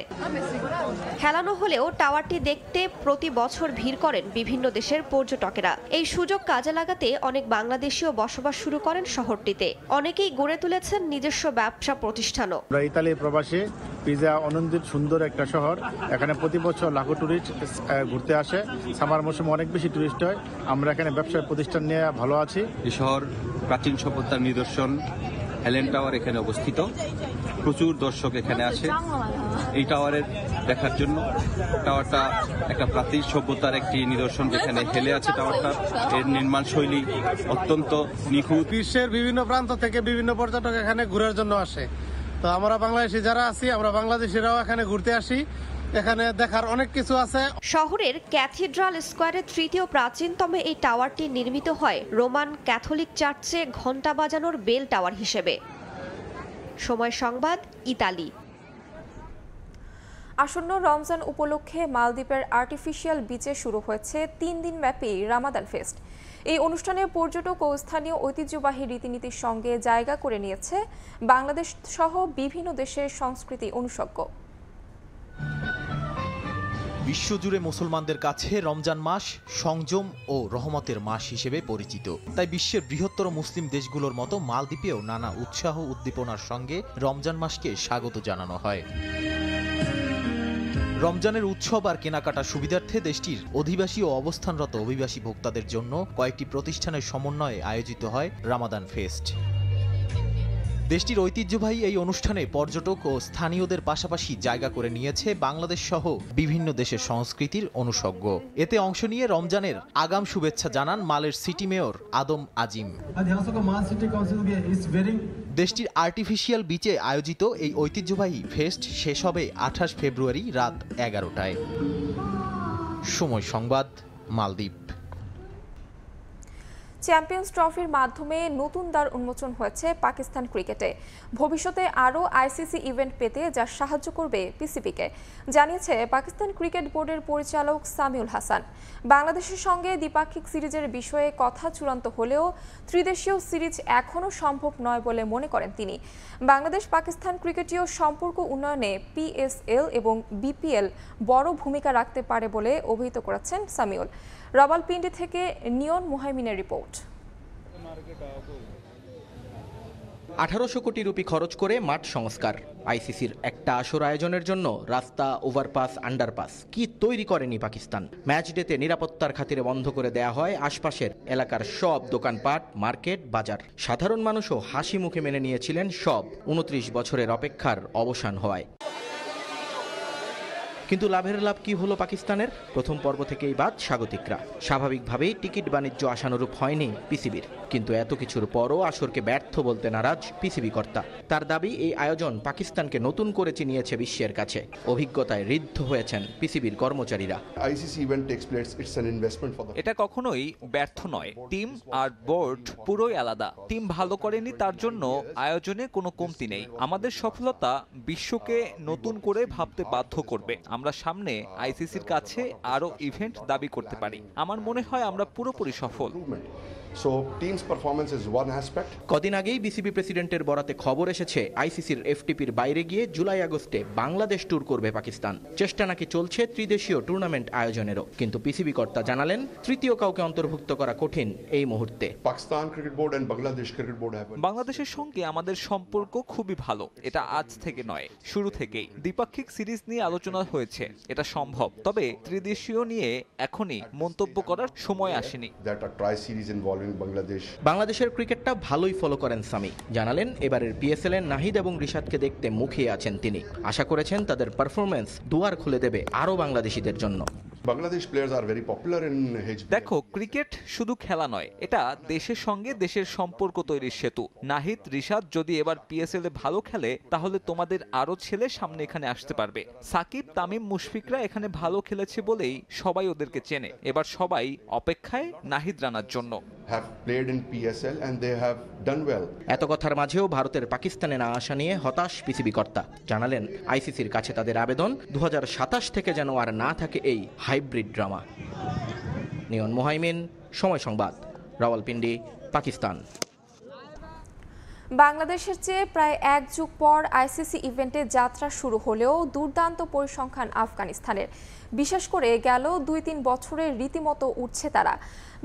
হেলানো হলেও টাওয়ারটি দেখতে প্রতি বছর ভিড় করেন বিভিন্ন দেশের পর্যটকেরা। এই সুযোগ কাজে লাগাতে অনেক বাংলাদেশীও বসবাস শুরু করেন শহরটিতে। অনেকেই গড়ে তুলেছেন নিজস্ব ব্যবসা প্রতিষ্ঠানও। ইতালি প্রবাসী পিজা আনন্দিত সুন্দর একটা শহর। এখানে প্রতি বছর লাখো টুরিস্ট ঘুরতে আসে। সামার মৌসুমে অনেক বেশি টুরিস্ট হয়। আমরা এখানে ব্যবসায় প্রতিষ্ঠান নিয়ে ভালো আছি। এই শহর প্রাচীন সভ্যতার নিদর্শন হেলেন টাওয়ার এখানে অবস্থিত। প্রচুর দর্শক এখানে আসে এই টাওয়ারের দেখার জন্য। টাওয়ারটা একটা প্রাচীন সভ্যতার একটি নিদর্শন, যেখানে হেলে আছে টাওয়ারটা। এর নির্মাণ শৈলী অত্যন্ত নিখুঁত। বিশ্বের বিভিন্ন প্রান্ত থেকে বিভিন্ন পর্যটক এখানে ঘোরার জন্য আসে। তো আমরা বাংলাদেশি যারা আছি, আমরা বাংলাদেশিরাও এখানে ঘুরতে আসি। এখানে দেখার অনেক কিছু আছে। শহরের ক্যাথিড্রাল স্কোয়ারের তৃতীয় প্রাচীনতম এই টাওয়ারটি নির্মিত হয় রোমান ক্যাথলিক চার্চে ঘণ্টা বাজানোর বেল টাওয়ার হিসেবে। সময় সংবাদ, ইতালি। আসন্ন রমজান উপলক্ষে মালদ্বীপের আর্টিফিশিয়াল বিচে শুরু হয়েছে 3 দিনব্যাপী রামাদান ফেস্ট। এই অনুষ্ঠানে পর্যটক ও স্থানীয় ঐতিহ্যবাহী রীতিনীতির সঙ্গে জায়গা করে নিয়েছে বাংলাদেশ সহ বিভিন্ন দেশের সংস্কৃতি অনুষজ্ঞ। বিশ্বজুড়ে মুসলমানদের কাছে রমজান মাস সংযম ও রহমতের মাস হিসেবে পরিচিত। তাই বিশ্বের বৃহত্তর মুসলিম দেশগুলোর মতো মালদ্বীপেও নানা উৎসাহ উদ্দীপনার সঙ্গে রমজান মাসকে স্বাগত জানানো হয়। রমজানের উৎসব আর কেনাকাটার সুবিধার্থে দেশটির অধিবাসী ও অবস্থানরত অভিবাসী ভোক্তাদের জন্য কয়েকটি প্রতিষ্ঠানের সমন্বয়ে আয়োজিত হয় রামাদান ফেস্ট। দেশটির ঐতিহ্যবাহী এই অনুষ্ঠানে পর্যটক ও স্থানীয়দের পাশাপাশি জায়গা করে নিয়েছে বাংলাদেশ সহ বিভিন্ন দেশের সংস্কৃতির অনুষজ্ঞ। এতে অংশ নিয়ে রমজানের আগাম শুভেচ্ছা জানান মালের সিটি মেয়র আদম আজিম। দেশটির আর্টিফিশিয়াল বিচে আয়োজিত এই ঐতিহ্যবাহী ফেস্ট শেষ হবে 28 ফেব্রুয়ারি রাত 11টায়। সময় সংবাদ, মালদ্বীপ। চ্যাম্পিয়ন্স ট্রফির মাধ্যমে নতুন দ্বার উন্মোচন হয়েছে পাকিস্তান ক্রিকেটে। ভবিষ্যতে আরও আইসিসি ইভেন্ট পেতে যা সাহায্য করবে পিসিবিকে, জানিয়েছে পাকিস্তান ক্রিকেট বোর্ডের পরিচালক সামিউল হাসান। বাংলাদেশের সঙ্গে দ্বিপাক্ষিক সিরিজের বিষয়ে কথা চূড়ান্ত হলেও ত্রিদেশীয় সিরিজ এখনও সম্ভব নয় বলে মনে করেন তিনি। বাংলাদেশ পাকিস্তান ক্রিকেটীয় সম্পর্ক উন্নয়নে পিএসএল এবং বিপিএল বড় ভূমিকা রাখতে পারে বলে অভিহিত করেছেন সামিউল। রাওয়ালপিন্ডি থেকে নিয়ন মুহাইমিনের রিপোর্ট। 1800 কোটি রুপি খরচ করে মাঠ সংস্কার, আইসিসির একটা আসর আয়োজনের জন্য রাস্তা, ওভারপাস, আন্ডারপাস কি তৈরি করেনি পাকিস্তান। ম্যাচ ডেতে নিরাপত্তার খাতিরে বন্ধ করে দেয়া হয় আশপাশের এলাকার সব দোকানপাট, মার্কেট, বাজার। সাধারণ মানুষও হাসি মুখে মেনে নিয়েছিলেন সব। 29 বছরের অপেক্ষার অবসান হওয়ায়। কিন্তু লাভের লাভ কি হলো পাকিস্তানের? প্রথম পর্ব থেকেই বাদ স্বাগতিকরা। স্বাভাবিকভাবেই টিকিট বাণিজ্য আশানুরূপ হয়নি পিসিবির। কিন্তু এত কিছুর পরও আসরকে ব্যর্থ বলতে নারাজ পিসিবি কর্তা। তার দাবি, এই আয়োজন পাকিস্তানকে নতুন করে চিনিয়েছে বিশ্বের কাছে। অভিজ্ঞতায় ঋদ্ধ হয়েছেন পিসিবির কর্মচারীরা। এটা কখনোই ব্যর্থ নয়। টিম আর বোর্ড পুরোই আলাদা। টিম ভালো করেনি, তার জন্য আয়োজনে কোনো কমতি নেই। আমাদের সফলতা বিশ্বকে নতুন করে ভাবতে বাধ্য করবে। আমরা সামনে আইসিসির কাছে আরো ইভেন্ট দাবি করতে পারি। আমার মনে হয় আমরা পুরোপুরি সফল। কদিন আগেই বিসিবি প্রেসিডেন্টের বরাতে খবর এসেছে আইসিসির এফটিপির বাইরে গিয়ে জুলাই আগস্টে বাংলাদেশ ট্যুর করবে পাকিস্তান। চেষ্টা নাকি চলছে ত্রিদেশীয় টুর্নামেন্ট আয়োজনেরও। কিন্তু পিসিবি কর্তা জানালেন, তৃতীয় কাউকে অন্তর্ভুক্ত করা কঠিন এই মুহূর্তে। বাংলাদেশের সঙ্গে আমাদের সম্পর্ক খুবই ভালো। এটা আজ থেকে নয়, শুরু থেকেই। দ্বিপাক্ষিক সিরিজ নিয়ে আলোচনা হয়েছে, এটা সম্ভব। তবে ত্রিদেশীয় নিয়ে এখনই মন্তব্য করার সময় আসেনি। বাংলাদেশের ক্রিকেটটা ভালোই ফলো করেন সামি। জানালেন, এবারের পিএসএল এর নাহিদ এবং রিশাদকে দেখতে মুখিয়ে আছেন তিনি। আশা করেছেন তাদের পারফরম্যান্স দুয়ার খুলে দেবে আরও বাংলাদেশিদের জন্য। Bangladesh players are very popular in HBL. দেখো, ক্রিকেট শুধু খেলা নয়, এটা দেশের সঙ্গে দেশের সম্পর্ক তৈরির সেতু। নাহিদ, রিশাদ যদি এবার পিএসএল এ ভালো খেলে তাহলে তোমাদের আরো ছেলে সামনে এখানে আসতে পারবে। সাকিব, তামিম, মুশফিকরা এখানে ভালো খেলেছে বলেই সবাই ওদেরকে চেনে। এবার সবাই অপেক্ষায় নাহিদ রানার জন্য। Have played in PSL and they have done well. এত কথার মাঝেও ভারতের পাকিস্তানে না আসা নিয়ে হতাশ পিসিবি কর্তা। জানালেন আইসিসির কাছে তাদের আবেদন 2027 থেকে যেন আর না থাকে এই হাইব্রিড ড্রামা। নিয়ন মোহাইমিন, সময় সংবাদ, রাওয়ালপিন্ডি, পাকিস্তান। বাংলাদেশের চেয়ে প্রায় 1 যুগ পর আইসিসি ইভেন্টে যাত্রা শুরু হলেও দুর্দান্ত পরিসংখ্যান আফগানিস্তানের। বিশেষ করে গেল 2-3 বছরের রীতিমতো উঠছে তারা।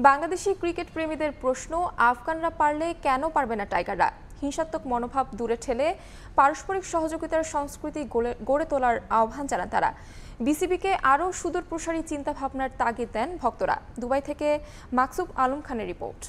বাংলাদেশি ক্রিকেট প্রেমীদের প্রশ্ন, আফগানরা পারলে কেন পারবে না টাইগাররা? হিংসাত্মক মনোভাব দূরে ঠেলে পারস্পরিক সহযোগিতার সংস্কৃতি গড়ে তোলার আহ্বান জানান তারা। বিসিবিকে আরও সুদূরপ্রসারী চিন্তাভাবনার তাগিদ দেন ভক্তরা। দুবাই থেকে মাকসুব আলম খানের রিপোর্ট।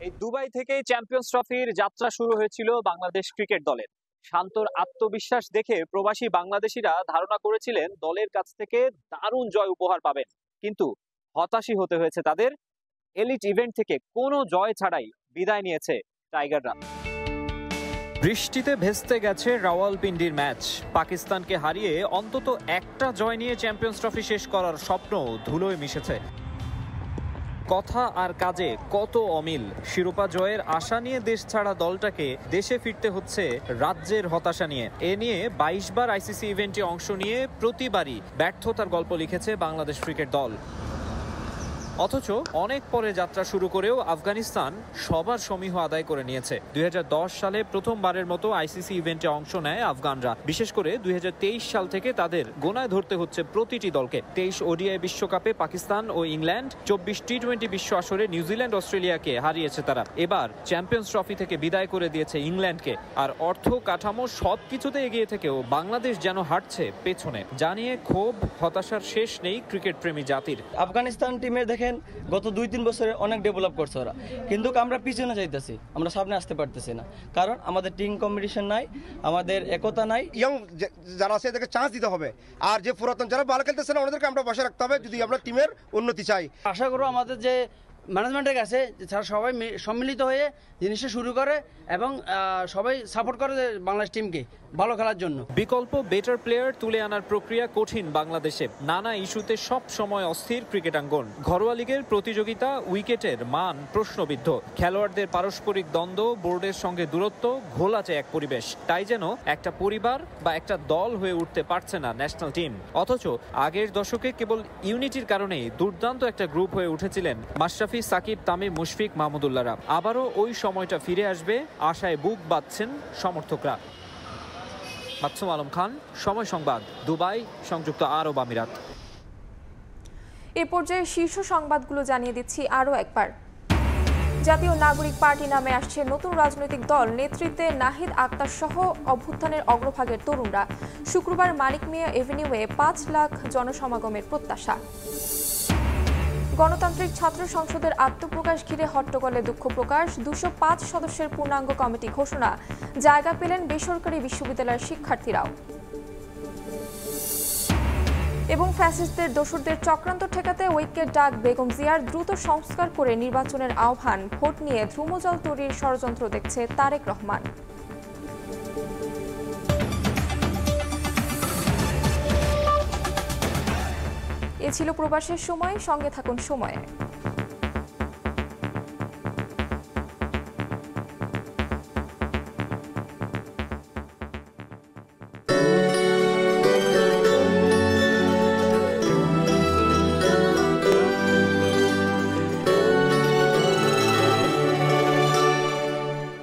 এই দুবাই থেকে চ্যাম্পিয়ন্স ট্রফির যাত্রা শুরু হয়েছিল বাংলাদেশ ক্রিকেট দলের। শান্তর আত্মবিশ্বাস দেখে প্রবাসী বাংলাদেশিরা ধারণা করেছিলেন দলের কাছ থেকে দারুণ জয় উপহার পাবেন, কিন্তু হতাশই হতে হয়েছে তাদের। এলিট ইভেন্ট থেকে কোনো জয় ছাড়াই বিদায় নিয়েছে টাইগাররা। বৃষ্টিতে ভেস্তে গেছে রাওয়ালপিন্ডির ম্যাচ। পাকিস্তানকে হারিয়ে অন্তত একটা জয় নিয়ে চ্যাম্পিয়ন্স ট্রফি শেষ করার স্বপ্ন ধুলোয় মিশেছে। কথা আর কাজে কত অমিল। শিরোপা জয়ের আশা নিয়ে দেশ ছাড়া দলটাকে দেশে ফিরতে হচ্ছে রাজ্যের হতাশা নিয়ে। এ নিয়ে 22 বার আইসিসি ইভেন্টে অংশ নিয়ে প্রতিবারই ব্যর্থতার গল্প লিখেছে বাংলাদেশ ক্রিকেট দল। অথচ অনেক পরে যাত্রা শুরু করেও আফগানিস্তান সবার সমীহ আদায় করে নিয়েছে। 2010 সালে প্রথমবারের মতো আইসিসি ইভেন্টে অংশ নেয় আফগানরা। বিশেষ করে 2023 সাল থেকে তাদের গোনায় ধরতে হচ্ছে প্রতিটি দলকে। 23 ওডিআই বিশ্বকাপে পাকিস্তান ও ইংল্যান্ড, 24 টি20 বিশ্ব আসরে নিউজিল্যান্ড, অস্ট্রেলিয়াকে হারিয়েছে তারা। এবার চ্যাম্পিয়ন্স ট্রফি থেকে বিদায় করে দিয়েছে ইংল্যান্ডকে। আর অর্থ কাঠামো সবকিছুতে এগিয়ে থেকেও বাংলাদেশ যেন হাঁটছে পেছনে। জানিয়ে ক্ষোভ, হতাশার শেষ নেই ক্রিকেট প্রেমী জাতির। আফগানিস্তান টিমের দেখেন গত 2-3 বছরে অনেক ডেভেলপ করছে ওরা, কিন্তু আমরা পিছনে যাইতেছি, আমরা সামনে আসতে পারতেছি না, কারণ আমাদের টিম কম্পিটিশন নাই, আমাদের একতা নাই। ইয়ং যারা আছে এদেরকে চান্স দিতে হবে, আর যে পুরাতন যারা ভালো খেলতেছে না ওদেরকে আমরা বসে রাখতে হবে যদি আমরা টিমের উন্নতি চাই। আশা করব আমাদের যে ম্যানেজমেন্টের কাছে যারা সবাই সম্মিলিত হয়ে জিনিসটা শুরু করে এবং সবাই সাপোর্ট করে বাংলাদেশ টিমকে ভালো খেলার জন্য। বিকল্প বেটার প্লেয়ার তুলে আনার প্রক্রিয়া কঠিন বাংলাদেশে। নানা ইস্যুতে সব সময় অস্থির ক্রিকেটাঙ্গন। ঘরোয়া লিগের প্রতিযোগিতা, উইকেটের মান প্রশ্নবিদ্ধ। খেলোয়াড়দের পারস্পরিক দ্বন্দ্ব, বোর্ডের সঙ্গে দূরত্ব, ঘোলাটে এক পরিবেশ। তাই যেন একটা পরিবার বা একটা দল হয়ে উঠতে পারছে না ন্যাশনাল টিম। অথচ আগের দশকে কেবল ইউনিটির কারণেই দুর্দান্ত একটা গ্রুপ হয়ে উঠেছিলেন মাশরাফি, সাকিব, তামিম, মুশফিক, মাহমুদুল্লাহরা। আবারও ওই সময়টা ফিরে আসবে আশায় বুক বাঁধছেন সমর্থকরা। মাকসুম আলম খান, সময় সংবাদ, দুবাই, সংযুক্ত আরব আমিরাত। এ পর্যায়ে শীর্ষ সংবাদগুলো জানিয়ে দিচ্ছি আরও একবার। জাতীয় নাগরিক পার্টি নামে আসছে নতুন রাজনৈতিক দল। নেতৃত্বে নাহিদ আক্তার সহ অভ্যুত্থানের অগ্রভাগের তরুণরা। শুক্রবার মানিক মিয়া এভিনিউয়ে 5 লাখ জনসমাগমের প্রত্যাশা। গণতান্ত্রিক ছাত্র সংসদের আত্মপ্রকাশ ঘিরে হট্টগোলে দুঃখ প্রকাশ। 205 সদস্যের পূর্ণাঙ্গ কমিটি ঘোষণা। জায়গা পেলেন বেসরকারি বিশ্ববিদ্যালয়ের শিক্ষার্থীরাও। এবং ফ্যাসিস্টদের দোসরদের চক্রান্ত ঠেকাতে ঐক্যের ডাক বেগম জিয়ার। দ্রুত সংস্কার করে নির্বাচনের আহ্বান। ভোট নিয়ে ধূমজল তৈরির ষড়যন্ত্র দেখছে তারেক রহমান। এ ছিল প্রবাসের সময়। সঙ্গে থাকুন সময়ে।